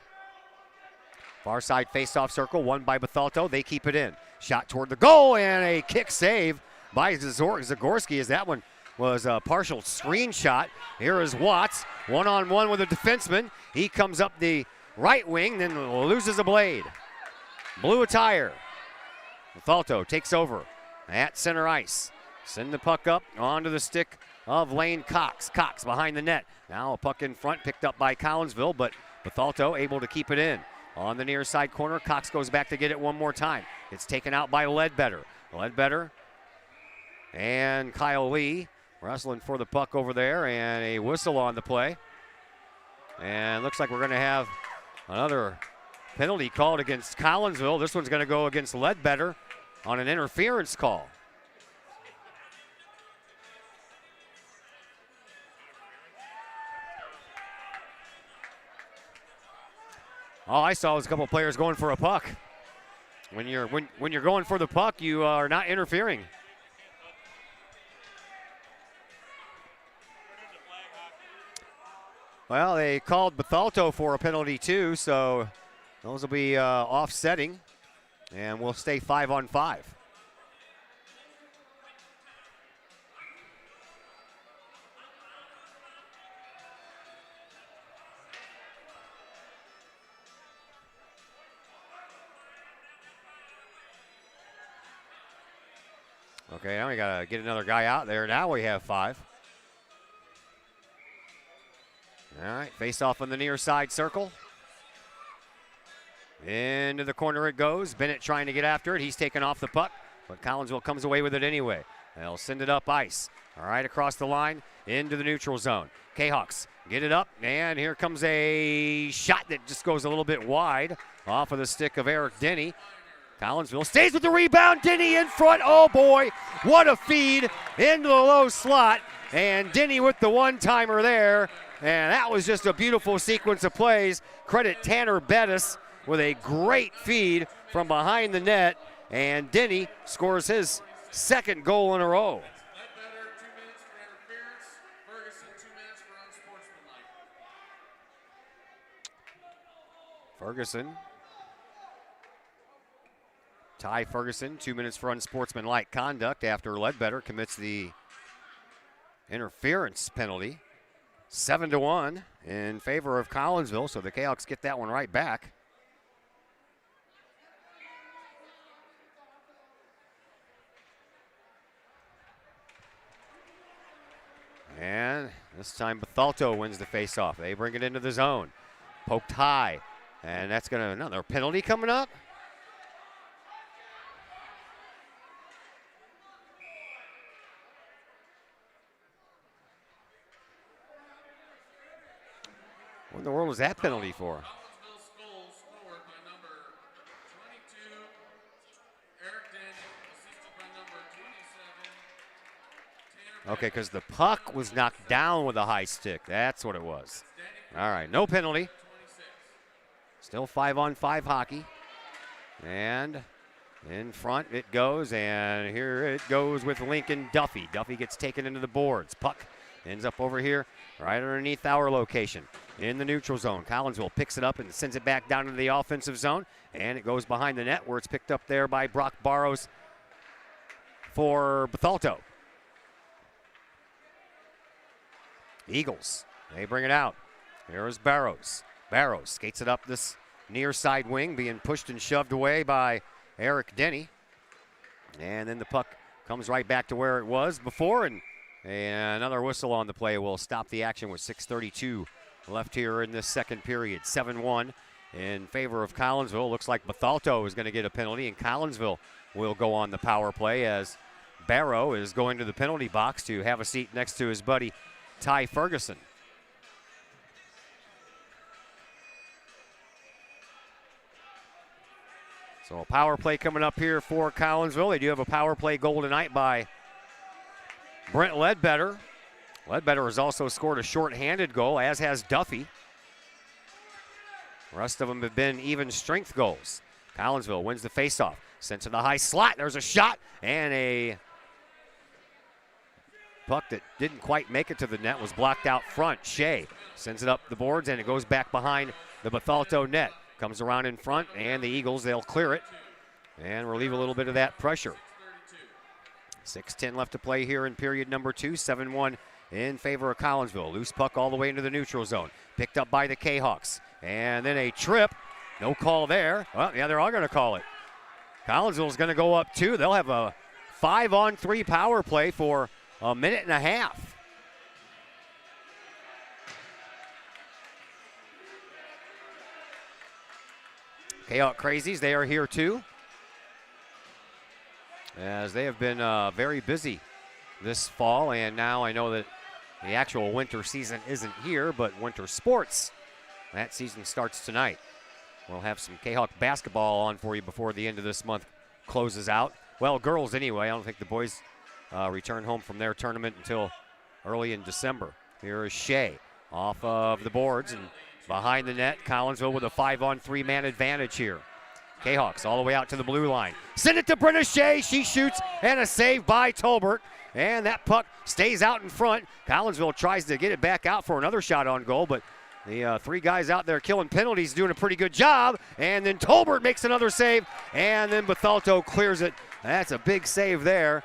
Far side faceoff circle, won by Bethalto. They keep it in. Shot toward the goal and a kick save by Zagorski, as that one was a partial screenshot. Here is Watts, one-on-one with a defenseman. He comes up the right wing, then loses a blade. Blew a tire. Bethalto takes over at center ice. Send the puck up onto the stick of Lane Cox. Cox behind the net. Now a puck in front picked up by Collinsville, but Bethalto able to keep it in. On the near side corner, Cox goes back to get it one more time. It's taken out by Ledbetter. Ledbetter and Kyle Lee wrestling for the puck over there, and a whistle on the play. And looks like we're going to have another penalty called against Collinsville. This one's going to go against Ledbetter on an interference call. All I saw was a couple of players going for a puck. When you're going for the puck, you are not interfering. Well, they called Bethalto for a penalty too, so those will be offsetting, and we'll stay 5-on-5. Okay, now we got to get another guy out there. Now we have 5. All right, face off on the near side circle. Into the corner it goes. Bennett trying to get after it. He's taken off the puck, but Collinsville comes away with it anyway. They'll send it up ice. All right, across the line into the neutral zone. Kahawks get it up, and here comes a shot that just goes a little bit wide off of the stick of Eric Denny. Collinsville stays with the rebound. Denny in front. Oh, boy. What a feed into the low slot. And Denny with the one-timer there. And that was just a beautiful sequence of plays. Credit Tanner Bettis with a great feed from behind the net. And Denny scores his second goal in a row. Ledbetter, 2 minutes for interference. Ferguson, 2 minutes for unsportsmanlike. Ferguson. Ty Ferguson, 2 minutes for unsportsmanlike conduct after Ledbetter commits the interference penalty. 7-1 in favor of Collinsville, so the Canucks get that one right back. And this time Bethalto wins the faceoff. They bring it into the zone. Poked high, and that's going to another penalty coming up. What in the world was that penalty for? Collinsville's goal scored by number 22, Eric Denny, assisted by number 27, Okay, because the puck was knocked down with a high stick. That's what it was. All right, no penalty. Still 5-on-5 hockey. And in front it goes, and here it goes with Lincoln Duffy. Duffy gets taken into the boards. Puck ends up over here right underneath our location in the neutral zone. Collinsville picks it up and sends it back down into the offensive zone, and it goes behind the net where it's picked up there by Brock Barrows for Bethalto. Eagles, they bring it out. Here's Barrows. Barrows skates it up this near side wing, being pushed and shoved away by Eric Denny. And then the puck comes right back to where it was before, and another whistle on the play will stop the action with 6:32 left here in this second period. 7-1 in favor of Collinsville. Looks like Bethalto is going to get a penalty, and Collinsville will go on the power play as Barrow is going to the penalty box to have a seat next to his buddy Ty Ferguson. So a power play coming up here for Collinsville. They do have a power play goal tonight by Brent Ledbetter. Ledbetter has also scored a shorthanded goal, as has Duffy. The rest of them have been even strength goals. Collinsville wins the faceoff. Sent to the high slot. There's a shot and a puck that didn't quite make it to the net was blocked out front. Shea sends it up the boards, and it goes back behind the Bethalto net. Comes around in front, and the Eagles, they'll clear it and relieve a little bit of that pressure. 6:10 left to play here in period number 2. 7-1 in favor of Collinsville. Loose puck all the way into the neutral zone. Picked up by the Kahawks. And then a trip. No call there. Well, yeah, they're all going to call it. Collinsville's going to go up 2. They'll have a 5-on-3 power play for a minute and a half. Kahok Crazies, they are here too, as they have been very busy this fall, and now I know that the actual winter season isn't here, but winter sports, that season starts tonight. We'll have some Kahok basketball on for you before the end of this month closes out. Well, girls anyway. I don't think the boys return home from their tournament until early in December. Here is Shea off of the boards, and behind the net, Collinsville with a 5-on-3 man advantage here. Kahawks all the way out to the blue line. Send it to Brenna Shea. She shoots, and a save by Tolbert. And that puck stays out in front. Collinsville tries to get it back out for another shot on goal, but the 3 guys out there killing penalties doing a pretty good job. And then Tolbert makes another save, and then Bethalto clears it. That's a big save there,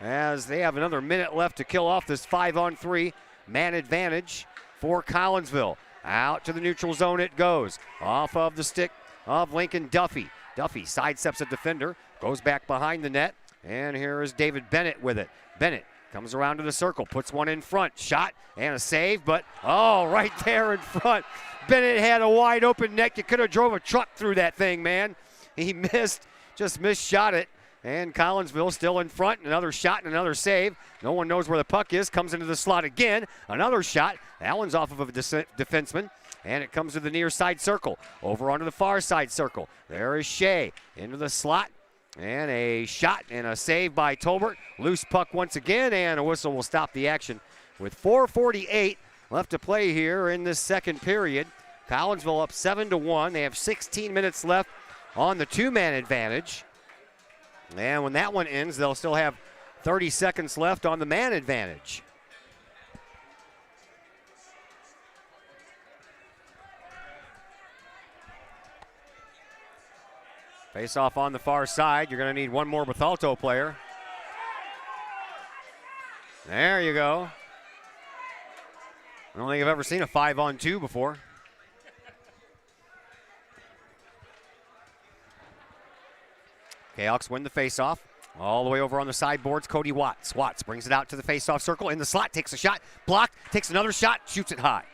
as they have another minute left to kill off this 5-on-3 man advantage for Collinsville. Out to the neutral zone it goes. Off of the stick of Lincoln Duffy. Duffy sidesteps a defender, goes back behind the net, and here is David Bennett with it. Bennett comes around to the circle, puts one in front. Shot and a save, but right there in front. Bennett had a wide open net. You could have drove a truck through that thing, man. He just misshot it. And Collinsville still in front. Another shot and another save. No one knows where the puck is. Comes into the slot again. Another shot. That one's off of a defenseman. And it comes to the near side circle. Over onto the far side circle. There is Shea into the slot. And a shot and a save by Tolbert. Loose puck once again. And a whistle will stop the action with 4:48 left to play here in this second period. Collinsville up 7-1. They have 16 minutes left on the 2-man advantage. And when that one ends, they'll still have 30 seconds left on the man advantage. Face off on the far side. You're going to need one more Bethalto player. There you go. I don't think I've ever seen a 5-on-2 before. Kahawks win the faceoff. All the way over on the sideboards, Cody Watts. Watts brings it out to the faceoff circle in the slot, takes a shot, blocked, takes another shot, shoots it high.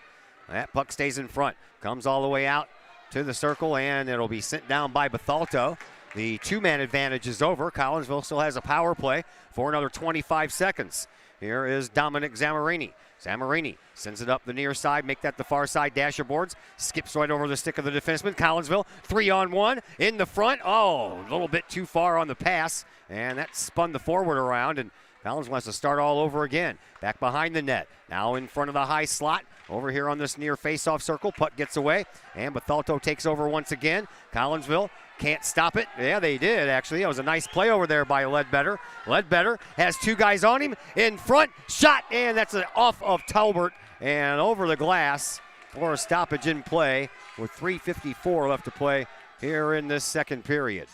That puck stays in front, comes all the way out to the circle, and it'll be sent down by Bethalto. The 2-man advantage is over. Collinsville still has a power play for another 25 seconds. Here is Dominic Zamarini. Zamarini sends it up the near side, make that the far side dasher boards. Skips right over the stick of the defenseman. Collinsville, 3-on-1 in the front. Oh, a little bit too far on the pass, and that spun the forward around, and Collins wants to start all over again. Back behind the net. Now in front of the high slot. Over here on this near face-off circle. Puck gets away. And Bethalto takes over once again. Collinsville can't stop it. Yeah, they did, actually. That was a nice play over there by Ledbetter. Ledbetter has two guys on him. In front. Shot. And that's off of Talbert. And over the glass for a stoppage in play with 3:54 left to play here in this second period.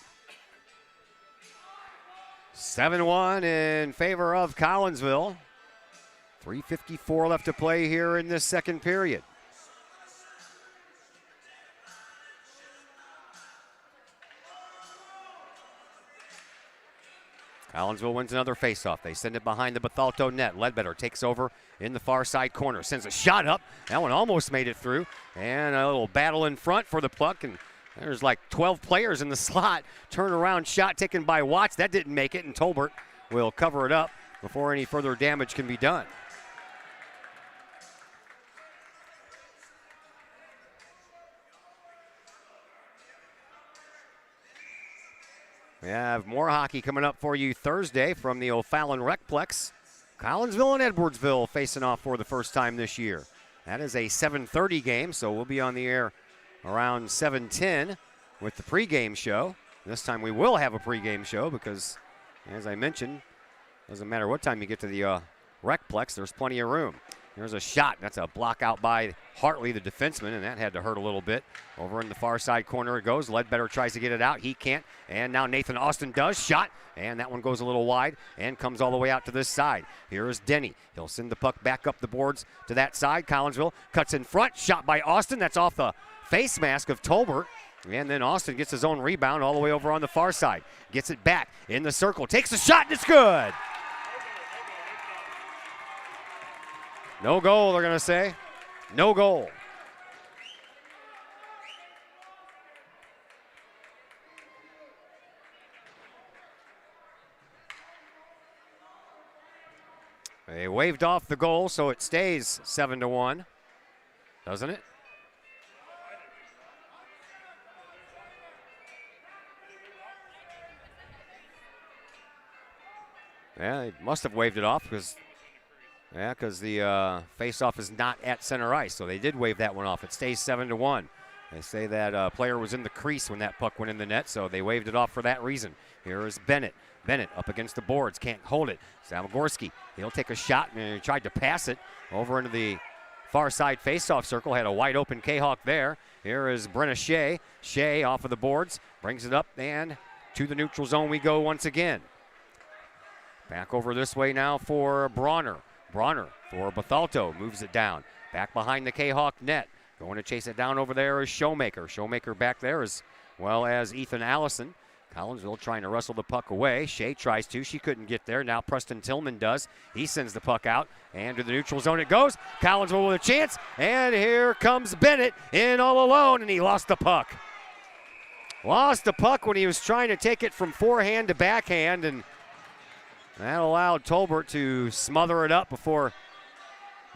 7-1 in favor of Collinsville. 3:54 left to play here in this second period. Collinsville wins another faceoff. They send it behind the Bethalto net. Ledbetter takes over in the far side corner. Sends a shot up. That one almost made it through. And a little battle in front for the puck. And there's like 12 players in the slot. Turnaround shot taken by Watts. That didn't make it. And Tolbert will cover it up before any further damage can be done. We have more hockey coming up for you Thursday from the O'Fallon Recplex. Collinsville and Edwardsville facing off for the first time this year. That is a 7:30 game, so we'll be on the air around 7:10 with the pregame show. This time we will have a pregame show because, as I mentioned, doesn't matter what time you get to the Recplex, there's plenty of room. There's a shot. That's a block out by Hartley, the defenseman, and that had to hurt a little bit. Over in the far side corner it goes. Ledbetter tries to get it out. He can't. And now Nathan Austin does. Shot. And that one goes a little wide and comes all the way out to this side. Here is Denny. He'll send the puck back up the boards to that side. Collinsville cuts in front. Shot by Austin. That's off the face mask of Tolbert. And then Austin gets his own rebound all the way over on the far side. Gets it back in the circle. Takes a shot and it's good. No goal, they're going to say. No goal. They waved off the goal, so it stays 7-1, doesn't it? Yeah, they must have waved it off because the face-off is not at center ice, so they did wave that one off. It stays 7-1. They say that player was in the crease when that puck went in the net, so they waved it off for that reason. Here is Bennett. Bennett up against the boards, can't hold it. Samogorski, he'll take a shot, and he tried to pass it over into the far side face-off circle. Had a wide open Kahok there. Here is Brenna Shea. Shea off of the boards, brings it up, and to the neutral zone we go once again. Back over this way now for Bronner. Bronner for Bethalto, moves it down. Back behind the Kahok net. Going to chase it down over there is Showmaker. Showmaker back there as well as Ethan Allison. Collinsville trying to wrestle the puck away. Shea tries to. She couldn't get there. Now Preston Tillman does. He sends the puck out. And to the neutral zone it goes. Collinsville with a chance. And here comes Bennett in all alone. And he lost the puck. Lost the puck when he was trying to take it from forehand to backhand. And that allowed Tolbert to smother it up before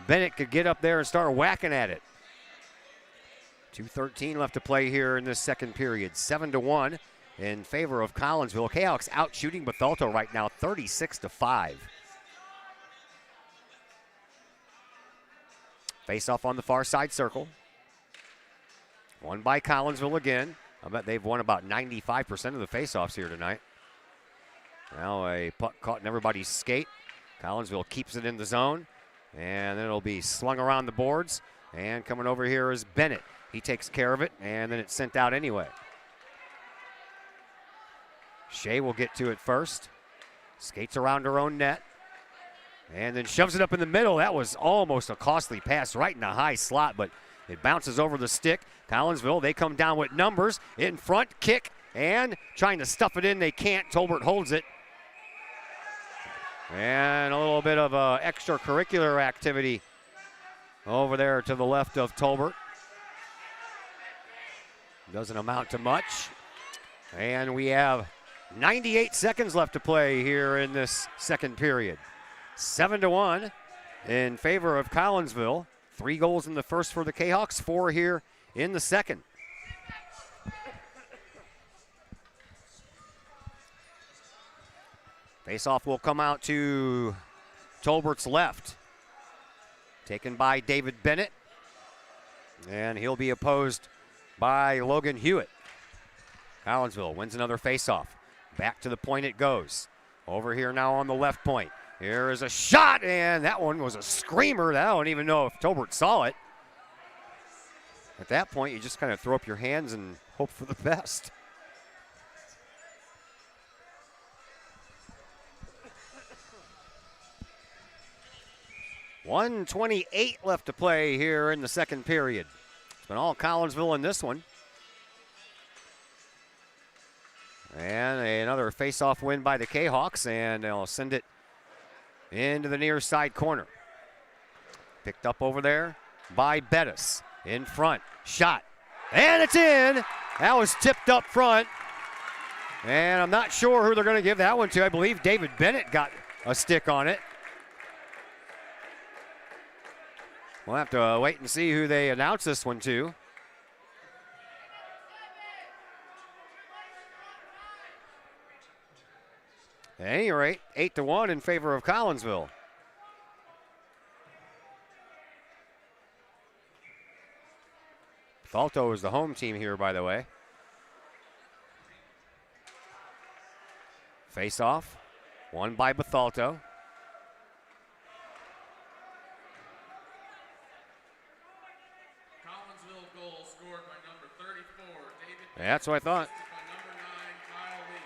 Bennett could get up there and start whacking at it. 2:13 left to play here in this second period. 7-1 in favor of Collinsville. Kahok's out shooting Bethalto right now, 36-5. Face off on the far side circle. Won by Collinsville again. I bet they've won about 95% of the face-offs here tonight. Now a puck caught in everybody's skate. Collinsville keeps it in the zone. And then it'll be slung around the boards. And coming over here is Bennett. He takes care of it, and then it's sent out anyway. Shea will get to it first. Skates around her own net. And then shoves it up in the middle. That was almost a costly pass right in the high slot, but it bounces over the stick. Collinsville, they come down with numbers. In front, kick, and trying to stuff it in. They can't. Tolbert holds it. And a little bit of extracurricular activity over there to the left of Tolbert. Doesn't amount to much. And we have 98 seconds left to play here in this second period. 7-1 in favor of Collinsville. 3 goals in the first for the Kahawks, 4 here in the second. Face-off will come out to Tolbert's left. Taken by David Bennett. And he'll be opposed by Logan Hewitt. Collinsville wins another face-off. Back to the point it goes. Over here now on the left point. Here is a shot, and that one was a screamer. I don't even know if Tolbert saw it. At that point, you just kind of throw up your hands and hope for the best. .128 left to play here in the second period. It's been all Collinsville in this one. And another face-off win by the Kahawks, and they'll send it into the near side corner. Picked up over there by Bettis. In front, shot, and it's in. That was tipped up front. And I'm not sure who they're going to give that one to. I believe David Bennett got a stick on it. We'll have to wait and see who they announce this one to. At any rate, 8-1 in favor of Collinsville. Bethalto is the home team here, by the way. Face off, won by Bethalto. Collinsville goal scored by number 34, David. That's what I thought. By number 9, Kyle Lee.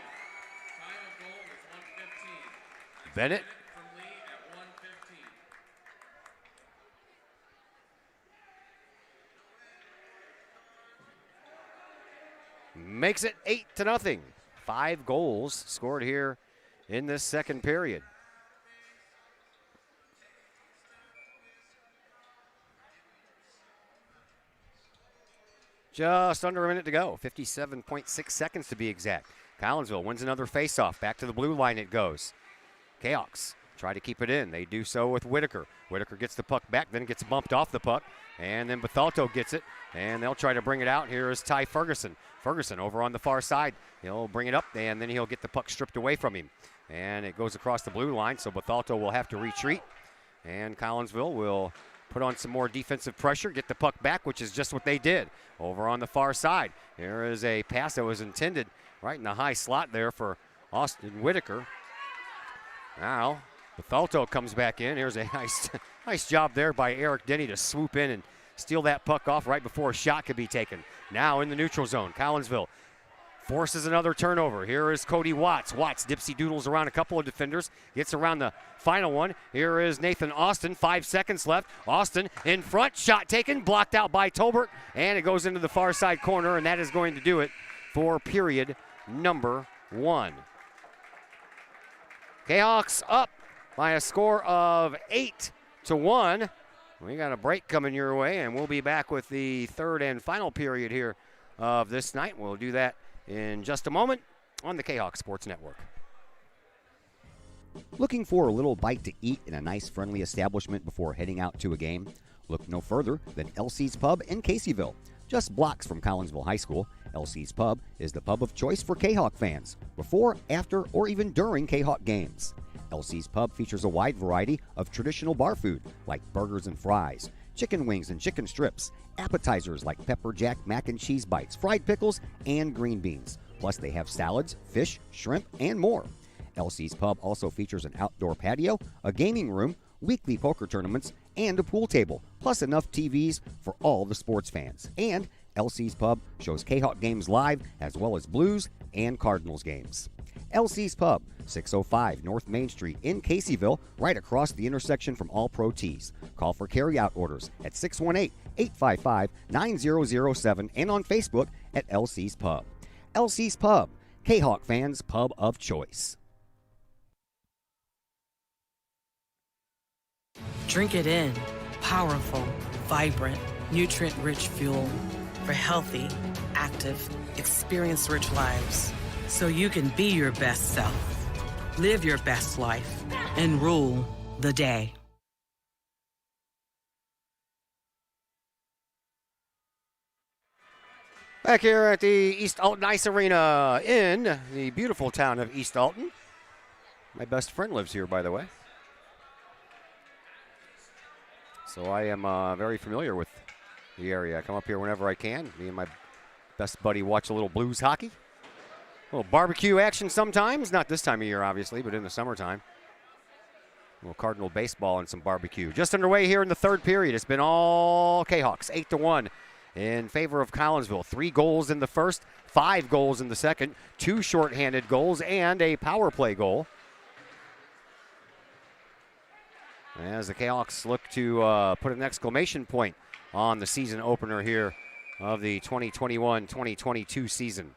Time of goal is 1:15. Bennett. From Lee at 1:15. Makes it 8-0. 5 goals scored here in this second period. Just under a minute to go. 57.6 seconds to be exact. Collinsville wins another faceoff. Back to the blue line it goes. Kahawks try to keep it in. They do so with Whitaker. Whitaker gets the puck back, then gets bumped off the puck. And then Bethalto gets it, and they'll try to bring it out. Here is Ty Ferguson. Ferguson over on the far side. He'll bring it up, and then he'll get the puck stripped away from him. And it goes across the blue line, so Bethalto will have to retreat. And Collinsville will put on some more defensive pressure, get the puck back, which is just what they did over on the far side. Here is a pass that was intended right in the high slot there for Austin Whitaker. Now, Bethalto comes back in. Here's a nice job there by Eric Denny to swoop in and steal that puck off right before a shot could be taken. Now in the neutral zone, Collinsville forces another turnover. Here is Cody Watts. Watts dipsy doodles around a couple of defenders, gets around the final one. Here is Nathan Austin, 5 seconds left. Austin in front, shot taken, blocked out by Tolbert, and it goes into the far side corner, and that is going to do it for period number 1. Kahawks up by a score of 8-1. We got a break coming your way, and we'll be back with the third and final period here of this night. We'll do that in just a moment on the Kahawk Sports Network. Looking for a little bite to eat in a nice, friendly establishment before heading out to a game? Look no further than LC's Pub in Caseyville. Just blocks from Collinsville High School, LC's Pub is the pub of choice for Kahawk fans, before, after, or even during Kahawk games. LC's Pub features a wide variety of traditional bar food like burgers and fries, chicken wings and chicken strips, appetizers like pepper jack mac and cheese bites, fried pickles, and green beans. Plus they have salads, fish, shrimp, and more. LC's Pub also features an outdoor patio, a gaming room, weekly poker tournaments, and a pool table, plus enough TVs for all the sports fans. And LC's Pub shows Kahawk games live as well as Blues and Cardinals games. LC's Pub, 605 North Main Street in Caseyville, right across the intersection from All Pro Tees. Call for carry-out orders at 618-855-9007 and on Facebook at LC's Pub. LC's Pub, Kahawk fans' pub of choice. Drink it in. Powerful, vibrant, nutrient-rich fuel for healthy, active, experience-rich lives. So you can be your best self, live your best life, and rule the day. Back here at the East Alton Ice Arena in the beautiful town of East Alton. My best friend lives here, by the way. So I am very familiar with the area. I come up here whenever I can. Me and my best buddy watch a little Blues hockey. A little barbecue action sometimes. Not this time of year, obviously, but in the summertime. A little Cardinal baseball and some barbecue. Just underway here in the third period. It's been all Kahawks, 8-1 in favor of Collinsville. 3 goals in the first, 5 goals in the second, 2 shorthanded goals, and a power play goal. As the Kahawks look to put an exclamation point on the season opener here of the 2021-2022 season.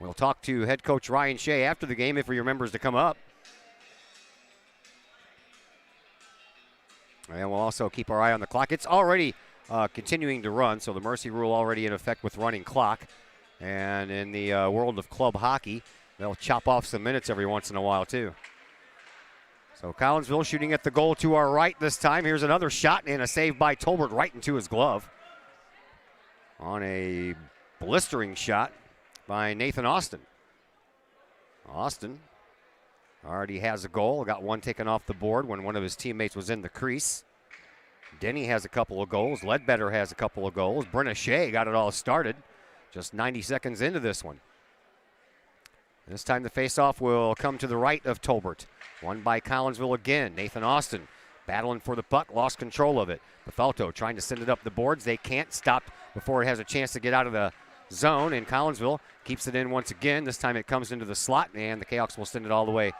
We'll talk to head coach Ryan Shea after the game if he remembers to come up. And we'll also keep our eye on the clock. It's already continuing to run, so the mercy rule already in effect with running clock. And in the world of club hockey, they'll chop off some minutes every once in a while, too. So Collinsville shooting at the goal to our right this time. Here's another shot and a save by Tolbert right into his glove. On a blistering shot by Nathan Austin. Austin already has a goal. Got one taken off the board when one of his teammates was in the crease. Denny has a couple of goals. Ledbetter has a couple of goals. Brenna Shea got it all started just 90 seconds into this one. This time the faceoff will come to the right of Tolbert. Won by Collinsville again. Nathan Austin battling for the puck, lost control of it. Bethalto trying to send it up the boards. They can't stop before it has a chance to get out of the zone, and Collinsville keeps it in once again. This time it comes into the slot, and the Kahawks will send it all the way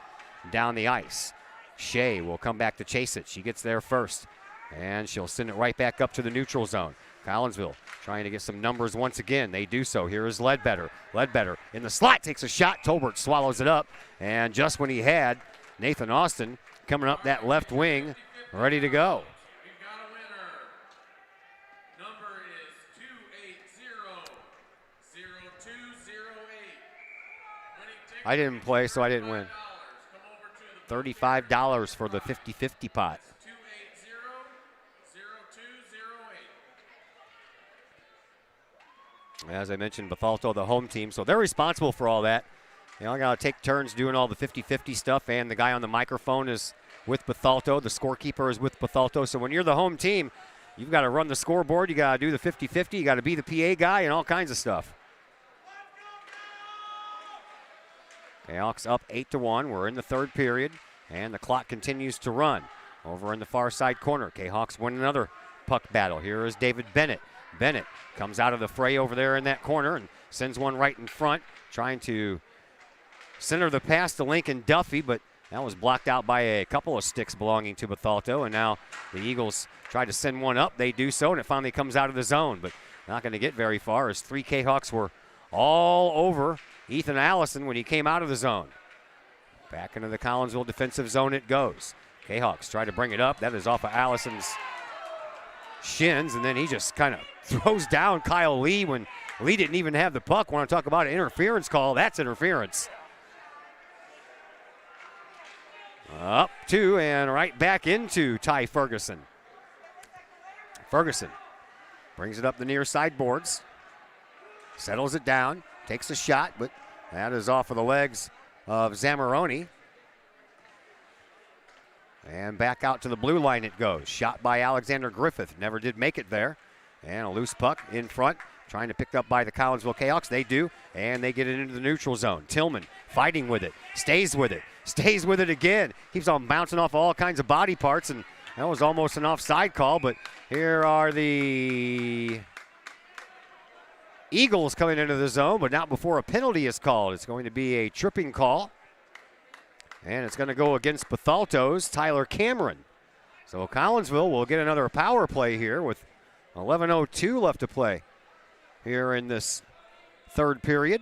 down the ice. Shea will come back to chase it. She gets there first, and she'll send it right back up to the neutral zone. Collinsville trying to get some numbers once again. They do so. Here is Ledbetter. Ledbetter in the slot takes a shot. Tolbert swallows it up, and just when he had Nathan Austin coming up that left wing, ready to go. We've got a winner. Number is 280-0208. I didn't play, so I didn't win. $35 for the 50-50 pot. 280-0208. As I mentioned, Bethalto, the home team, so they're responsible for all that. You know, I got to take turns doing all the 50-50 stuff, and the guy on the microphone is with Bethalto. The scorekeeper is with Bethalto. So when you're the home team, you've got to run the scoreboard. You got to do the 50-50. You got to be the PA guy and all kinds of stuff. Kahawks up 8-1. We're in the third period, and the clock continues to run. Over in the far side corner, Kahawks win another puck battle. Here is David Bennett. Bennett comes out of the fray over there in that corner and sends one right in front, trying to center the pass to Lincoln Duffy, but that was blocked out by a couple of sticks belonging to Bethalto, and now the Eagles try to send one up. They do so, and it finally comes out of the zone, but not going to get very far as 3 Kahawks were all over Ethan Allison when he came out of the zone. Back into the Collinsville defensive zone it goes. Kahawks try to bring it up. That is off of Allison's shins, and then he just kind of throws down Kyle Lee when Lee didn't even have the puck. Want to talk about an interference call? That's interference. Up to and right back into Ty Ferguson. Ferguson brings it up the near side boards, settles it down, takes a shot, but that is off of the legs of Zamoroni. And back out to the blue line it goes. Shot by Alexander Griffith. Never did make it there. And a loose puck in front, trying to pick up by the Collinsville Kahawks. They do, and they get it into the neutral zone. Tillman fighting with it, stays with it again. Keeps on bouncing off all kinds of body parts, and that was almost an offside call, but here are the Eagles coming into the zone, but not before a penalty is called. It's going to be a tripping call, and it's going to go against Bethalto's Tyler Cameron. So Collinsville will get another power play here with 11:02 left to play here in this third period.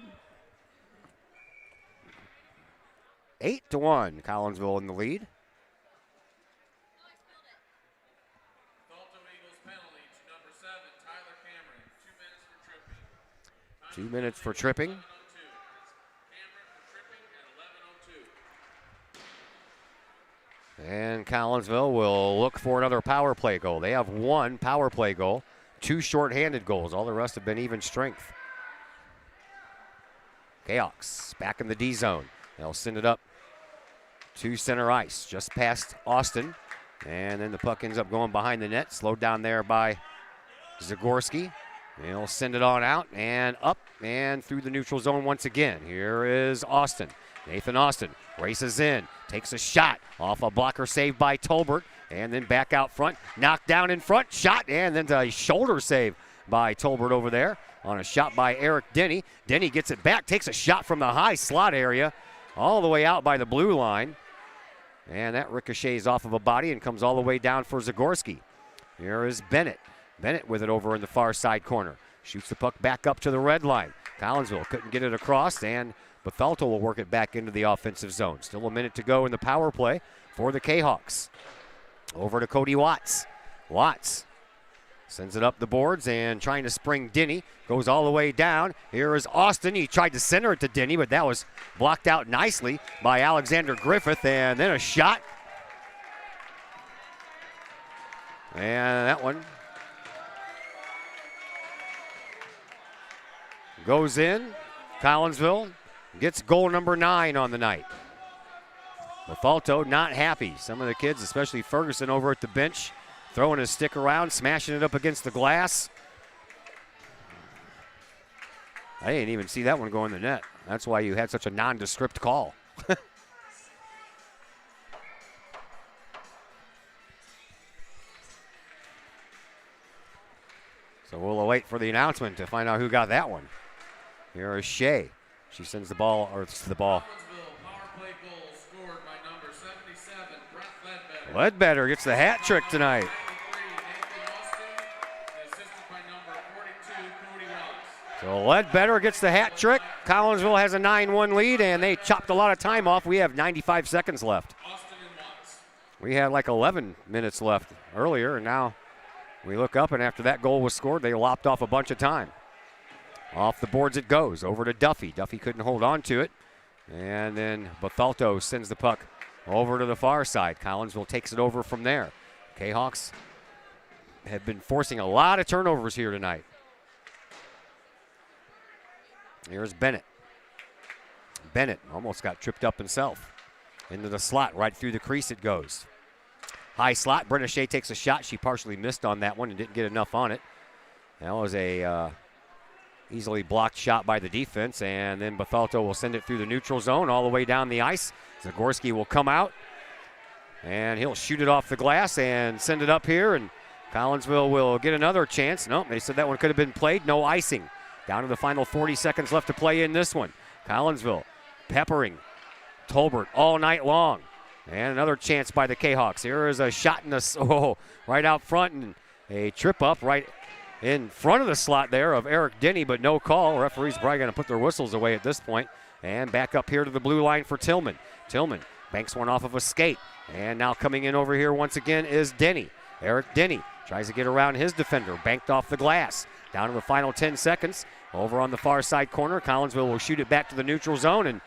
8-1, Collinsville in the lead. Bethalto Eagles penalty to number 7, Tyler Cameron. 2 minutes for tripping. 2 minutes for tripping. 11:02. Cameron for tripping at 11:02. And Collinsville will look for another power play goal. They have 1 power play goal, 2 shorthanded goals. All the rest have been even strength. Kahawks back in the D zone. They'll send it up to center ice, just past Austin. And then the puck ends up going behind the net, slowed down there by Zagorski. He'll send it on out and up and through the neutral zone once again. Here is Austin. Nathan Austin races in, takes a shot off a blocker save by Tolbert, and then back out front, knocked down in front, shot, and then a shoulder save by Tolbert over there on a shot by Eric Denny. Denny gets it back, takes a shot from the high slot area all the way out by the blue line. And that ricochets off of a body and comes all the way down for Zagorski. Here is Bennett. Bennett with it over in the far side corner. Shoots the puck back up to the red line. Collinsville couldn't get it across, and Bethalto will work it back into the offensive zone. Still a minute to go in the power play for the Kahawks. Over to Cody Watts. Watts sends it up the boards and trying to spring Denny. Goes all the way down. Here is Austin. He tried to center it to Denny, but that was blocked out nicely by Alexander Griffith. And then a shot. And that one goes in. Collinsville gets goal number 9 on the night. Bethalto not happy. Some of the kids, especially Ferguson over at the bench, throwing his stick around, smashing it up against the glass. I didn't even see that one go in the net. That's why you had such a nondescript call. So we'll await for the announcement to find out who got that one. Here is Shea. She sends the ball, or it's the ball. Power play goal scored by number 77, Brett Ledbetter. Ledbetter gets the hat trick tonight. 93, Nathan Austin, assisted by number 42, Cody Watts. So Ledbetter gets the hat trick. Collinsville has a 9-1 lead, and they chopped a lot of time off. We have 95 seconds left. Austin and Watts. We had like 11 minutes left earlier, and now we look up, and after that goal was scored, they lopped off a bunch of time. Off the boards it goes, over to Duffy. Duffy couldn't hold on to it. And then Bethalto sends the puck over to the far side. Collinsville takes it over from there. Kahawks have been forcing a lot of turnovers here tonight. Here's Bennett. Bennett almost got tripped up himself. Into the slot, right through the crease it goes. High slot, Brenna Shea takes a shot. She partially missed on that one and didn't get enough on it. That was a easily blocked shot by the defense, and then Bethalto will send it through the neutral zone all the way down the ice. Zagorski will come out, and he'll shoot it off the glass and send it up here, and Collinsville will get another chance. Nope, they said that one could have been played. No icing. Down to the final 40 seconds left to play in this one. Collinsville peppering Tolbert all night long. And another chance by the Kahawks. Here is a shot in the right out front, and a trip up right in front of the slot there of Eric Denny, but no call. Referees probably going to put their whistles away at this point. And back up here to the blue line for Tillman. Tillman banks one off of a skate. And now coming in over here once again is Denny. Eric Denny tries to get around his defender. Banked off the glass. Down to the final 10 seconds. Over on the far side corner, Collinsville will shoot it back to the neutral zone. And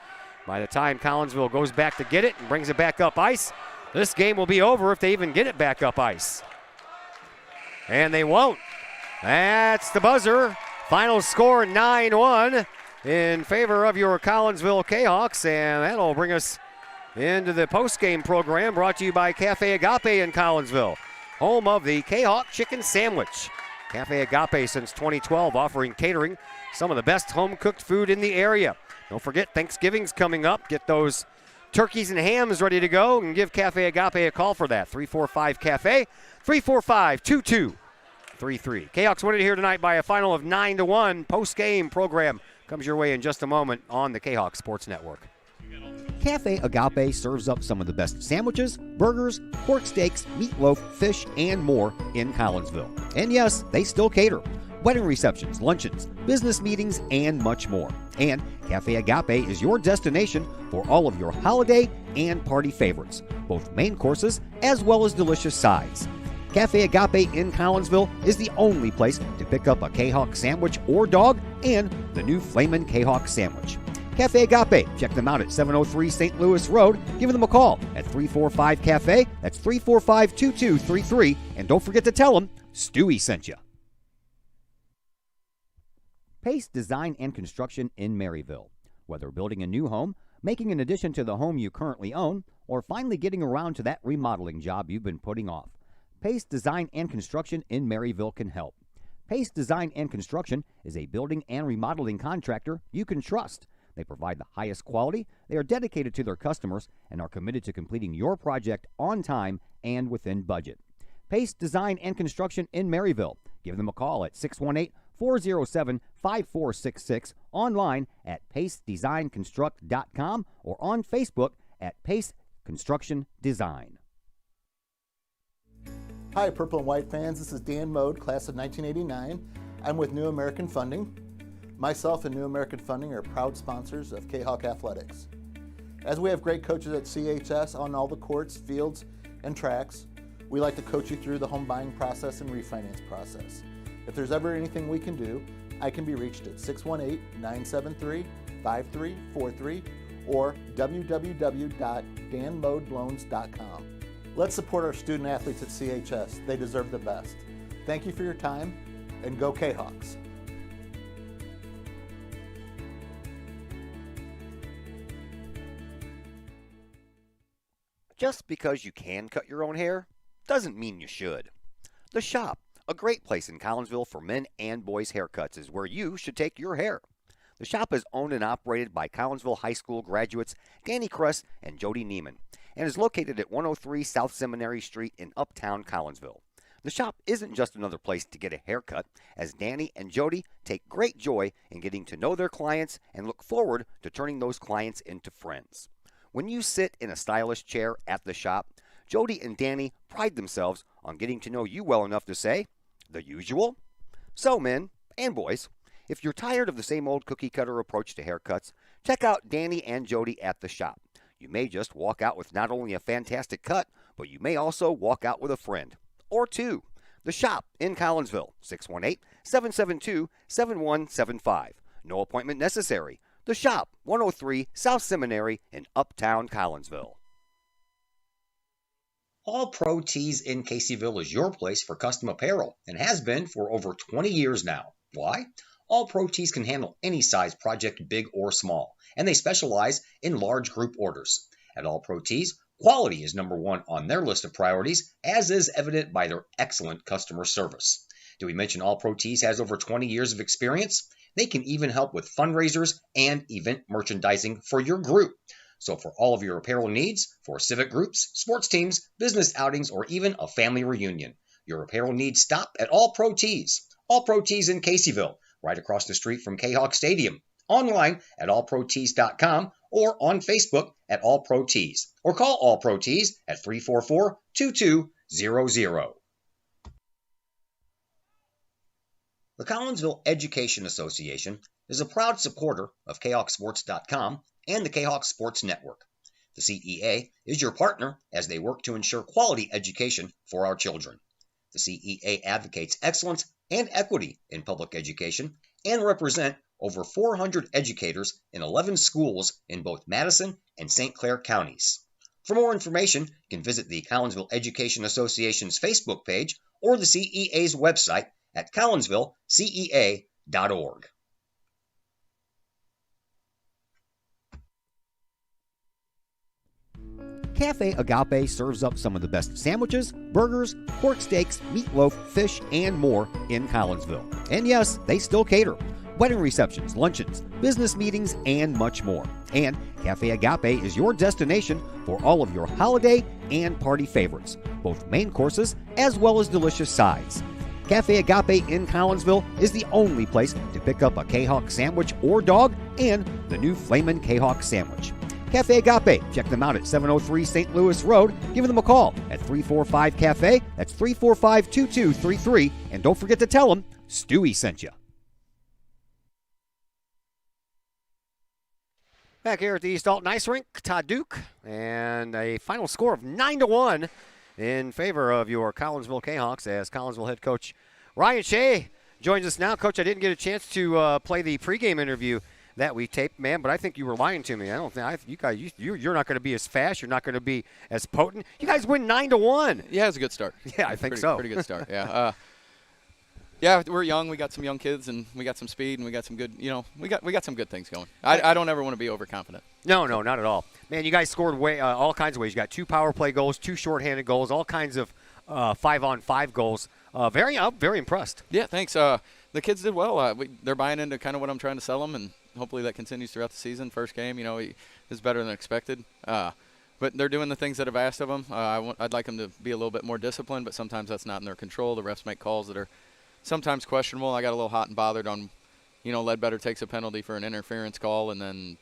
by the time Collinsville goes back to get it and brings it back up ice, this game will be over if they even get it back up ice. And they won't. That's the buzzer. Final score 9-1 in favor of your Collinsville Kahawks, and that'll bring us into the postgame program brought to you by Cafe Agape in Collinsville, home of the Kahawk Chicken Sandwich. Cafe Agape since 2012, offering catering some of the best home-cooked food in the area. Don't forget, Thanksgiving's coming up. Get those turkeys and hams ready to go, and give Cafe Agape a call for that. 345-CAFE, 345-2233. Kahawks win it here tonight by a final of 9-1. Post-game program comes your way in just a moment on the Kahawk Sports Network. Cafe Agape serves up some of the best sandwiches, burgers, pork steaks, meatloaf, fish, and more in Collinsville. And yes, they still cater. Wedding receptions, luncheons, business meetings, and much more. And Cafe Agape is your destination for all of your holiday and party favorites, both main courses as well as delicious sides. Cafe Agape in Collinsville is the only place to pick up a Kahawk sandwich or dog and the new Flamin' Kahawk sandwich. Cafe Agape, check them out at 703 St. Louis Road. Give them a call at 345-CAFE. That's 345-2233. And don't forget to tell them Stewie sent you. Pace Design and Construction in Maryville. Whether building a new home, making an addition to the home you currently own, or finally getting around to that remodeling job you've been putting off. Pace Design and Construction in Maryville can help. Pace Design and Construction is a building and remodeling contractor you can trust. They provide the highest quality, they are dedicated to their customers, and are committed to completing your project on time and within budget. Pace Design and Construction in Maryville. Give them a call at 618-407-5466, online at pacedesignconstruct.com, or on Facebook at Pace Construction Design. Hi, Purple and White fans. This is Dan Mode, class of 1989. I'm with New American Funding. Myself and New American Funding are proud sponsors of Kahok Athletics. As we have great coaches at CHS on all the courts, fields, and tracks, we like to coach you through the home buying process and refinance process. If there's ever anything we can do, I can be reached at 618-973-5343 or www.danmodeloans.com. Let's support our student athletes at CHS. They deserve the best. Thank you for your time, and go Kahawks. Just because you can cut your own hair doesn't mean you should. The Shop, a great place in Collinsville for men and boys haircuts, is where you should take your hair. The Shop is owned and operated by Collinsville High School graduates Danny Kress and Jody Neiman, and is located at 103 South Seminary Street in Uptown Collinsville. The Shop isn't just another place to get a haircut, as Danny and Jody take great joy in getting to know their clients and look forward to turning those clients into friends. When you sit in a stylish chair at the Shop, Jody and Danny pride themselves on getting to know you well enough to say, the usual? So, men and boys, if you're tired of the same old cookie-cutter approach to haircuts, check out Danny and Jody at the Shop. You may just walk out with not only a fantastic cut, but you may also walk out with a friend. Or two. The Shop in Collinsville, 618-772-7175. No appointment necessary. The Shop, 103 South Seminary in Uptown Collinsville. All Pro Tees in Caseyville is your place for custom apparel and has been for over 20 years now. Why? All Pro Tees can handle any size project, big or small, and they specialize in large group orders. At All Pro Tees, quality is number one on their list of priorities, as is evident by their excellent customer service. Did we mention All Pro Tees has over 20 years of experience? They can even help with fundraisers and event merchandising for your group. So for all of your apparel needs, for civic groups, sports teams, business outings, or even a family reunion, your apparel needs stop at All Pro Tees. All Pro Tees in Caseyville, right across the street from Kahok Stadium. Online at allprotees.com or on Facebook at All Pro Tees. Or call All Pro Tees at 344-2200. The Collinsville Education Association is a proud supporter of KahawkSports.com and the Kahawk Sports Network. The CEA is your partner as they work to ensure quality education for our children. The CEA advocates excellence and equity in public education and represent over 400 educators in 11 schools in both Madison and St. Clair counties. For more information, you can visit the Collinsville Education Association's Facebook page or the CEA's website at collinsvillecea.org. Cafe Agape serves up some of the best sandwiches, burgers, pork steaks, meatloaf, fish, and more in Collinsville. And yes, they still cater. Wedding receptions, luncheons, business meetings, and much more. And Cafe Agape is your destination for all of your holiday and party favorites, both main courses as well as delicious sides. Cafe Agape in Collinsville is the only place to pick up a Kahawk sandwich or dog and the new Flamin' Kahawk sandwich. Cafe Agape, check them out at 703 St. Louis Road. Give them a call at 345-CAFE. That's 345-2233. And don't forget to tell them Stewie sent you. Back here at the East Alton Ice Rink, Todd Duke, and a final score of 9-1 in favor of your Collinsville Kahawks as Collinsville head coach Ryan Shea joins us now. Coach, I didn't get a chance to play the pregame interview that we taped, man, but I think you were lying to me. I don't think you guys. You're not going to be as fast. You're not going to be as potent. You guys win 9-1. Yeah, it was a good start. Yeah, I think so. Pretty good start. Yeah. Yeah, we're young. We got some young kids, and we got some speed, and we got some good. We got some good things going. I don't ever want to be overconfident. No, not at all. Man, you guys scored all kinds of ways. You got 2 power play goals, 2 shorthanded goals, all kinds of 5-on-5 goals. I'm very impressed. Yeah, thanks. The kids did well. They're buying into kind of what I'm trying to sell them, and hopefully that continues throughout the season. First game, is better than expected. But they're doing the things that I've asked of them. I'd like them to be a little bit more disciplined, but sometimes that's not in their control. The refs make calls that are sometimes questionable. I got a little hot and bothered on, Ledbetter takes a penalty for an interference call, and then,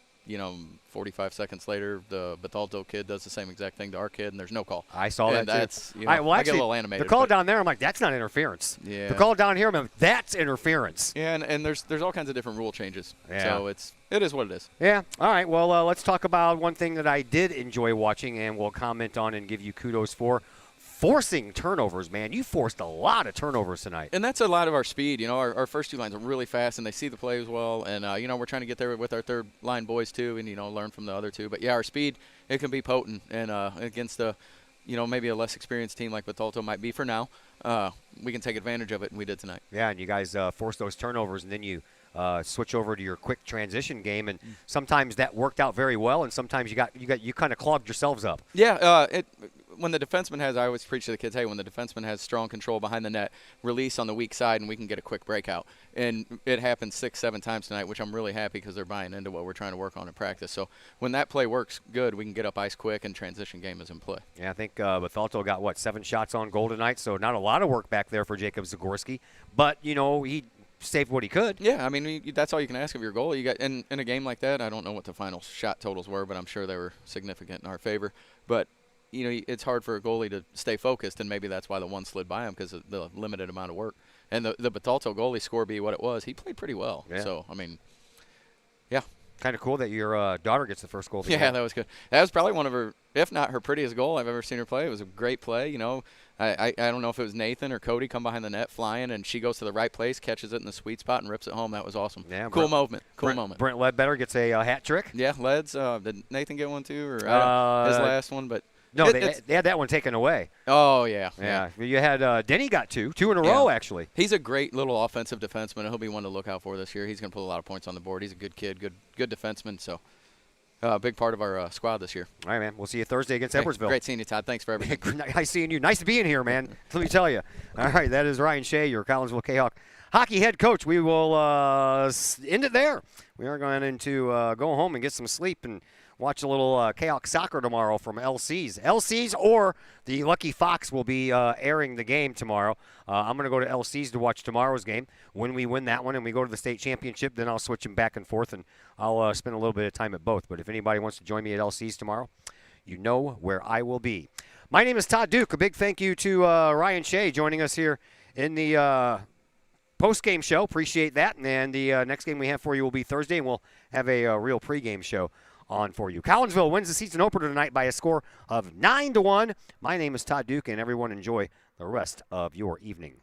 45 seconds later, the Bethalto kid does the same exact thing to our kid, and there's no call. I saw that, that's, too. I get a little animated. The call down there, I'm like, that's not interference. Yeah. The call down here, I'm like, that's interference. Yeah, and there's all kinds of different rule changes. Yeah. So it is what it is. Yeah. All right. Well, let's talk about one thing that I did enjoy watching and will comment on and give you kudos for. Forcing turnovers, man. You forced a lot of turnovers tonight. And that's a lot of our speed. Our first 2 lines are really fast, and they see the plays well. And, we're trying to get there with our third line boys, too, and, learn from the other 2. But, yeah, our speed, it can be potent. And against maybe a less experienced team like Bethalto might be for now, we can take advantage of it, and we did tonight. Yeah, and you guys forced those turnovers, and then you switch over to your quick transition game. And sometimes that worked out very well, and sometimes you kind of clogged yourselves up. Yeah, when the defenseman I always preach to the kids, hey, when the defenseman has strong control behind the net, release on the weak side, and we can get a quick breakout. And it happened 6-7 times tonight, which I'm really happy because they're buying into what we're trying to work on in practice. So when that play works good, we can get up ice quick, and transition game is in play. Yeah, I think Bethalto got, 7 shots on goal tonight, so not a lot of work back there for Jacob Zagorski. But, he saved what he could. Yeah, I mean, that's all you can ask of your goal. You got in a game like that, I don't know what the final shot totals were, but I'm sure they were significant in our favor. But it's hard for a goalie to stay focused, and maybe that's why the one slid by him because of the limited amount of work. And the Bethalto goalie score be what it was. He played pretty well. Yeah. So, I mean, yeah. Kind of cool that your daughter gets the first goal. Yeah, that was good. That was probably one of her, if not her prettiest goal I've ever seen her play. It was a great play. I don't know if it was Nathan or Cody come behind the net flying, and she goes to the right place, catches it in the sweet spot, and rips it home. That was awesome. Yeah, cool moment. Brent Ledbetter gets a hat trick. Yeah, Leds. Did Nathan get one too, or his last one? But no, they had that one taken away. Oh, yeah. Yeah. You had Denny got 2 in a row, actually. He's a great little offensive defenseman, and he'll be one to look out for this year. He's going to put a lot of points on the board. He's a good kid, good defenseman, so a big part of our squad this year. All right, man. We'll see you Thursday against Edwardsville. Great seeing you, Todd. Thanks for everything. Nice seeing you. Nice being here, man. Let me tell you. All right, that is Ryan Shea, your Collinsville Kahok hockey head coach. We will end it there. We are going to go home and get some sleep and watch a little Kahok soccer tomorrow from LC's. LC's or the Lucky Fox will be airing the game tomorrow. I'm going to go to LC's to watch tomorrow's game. When we win that one and we go to the state championship, then I'll switch them back and forth, and I'll spend a little bit of time at both. But if anybody wants to join me at LC's tomorrow, you know where I will be. My name is Todd Duke. A big thank you to Ryan Shea joining us here in the post-game show. Appreciate that. And the next game we have for you will be Thursday, and we'll have a real pregame show on for you. Collinsville wins the season opener tonight by a score of 9-1. My name is Todd Duke, and everyone enjoy the rest of your evening.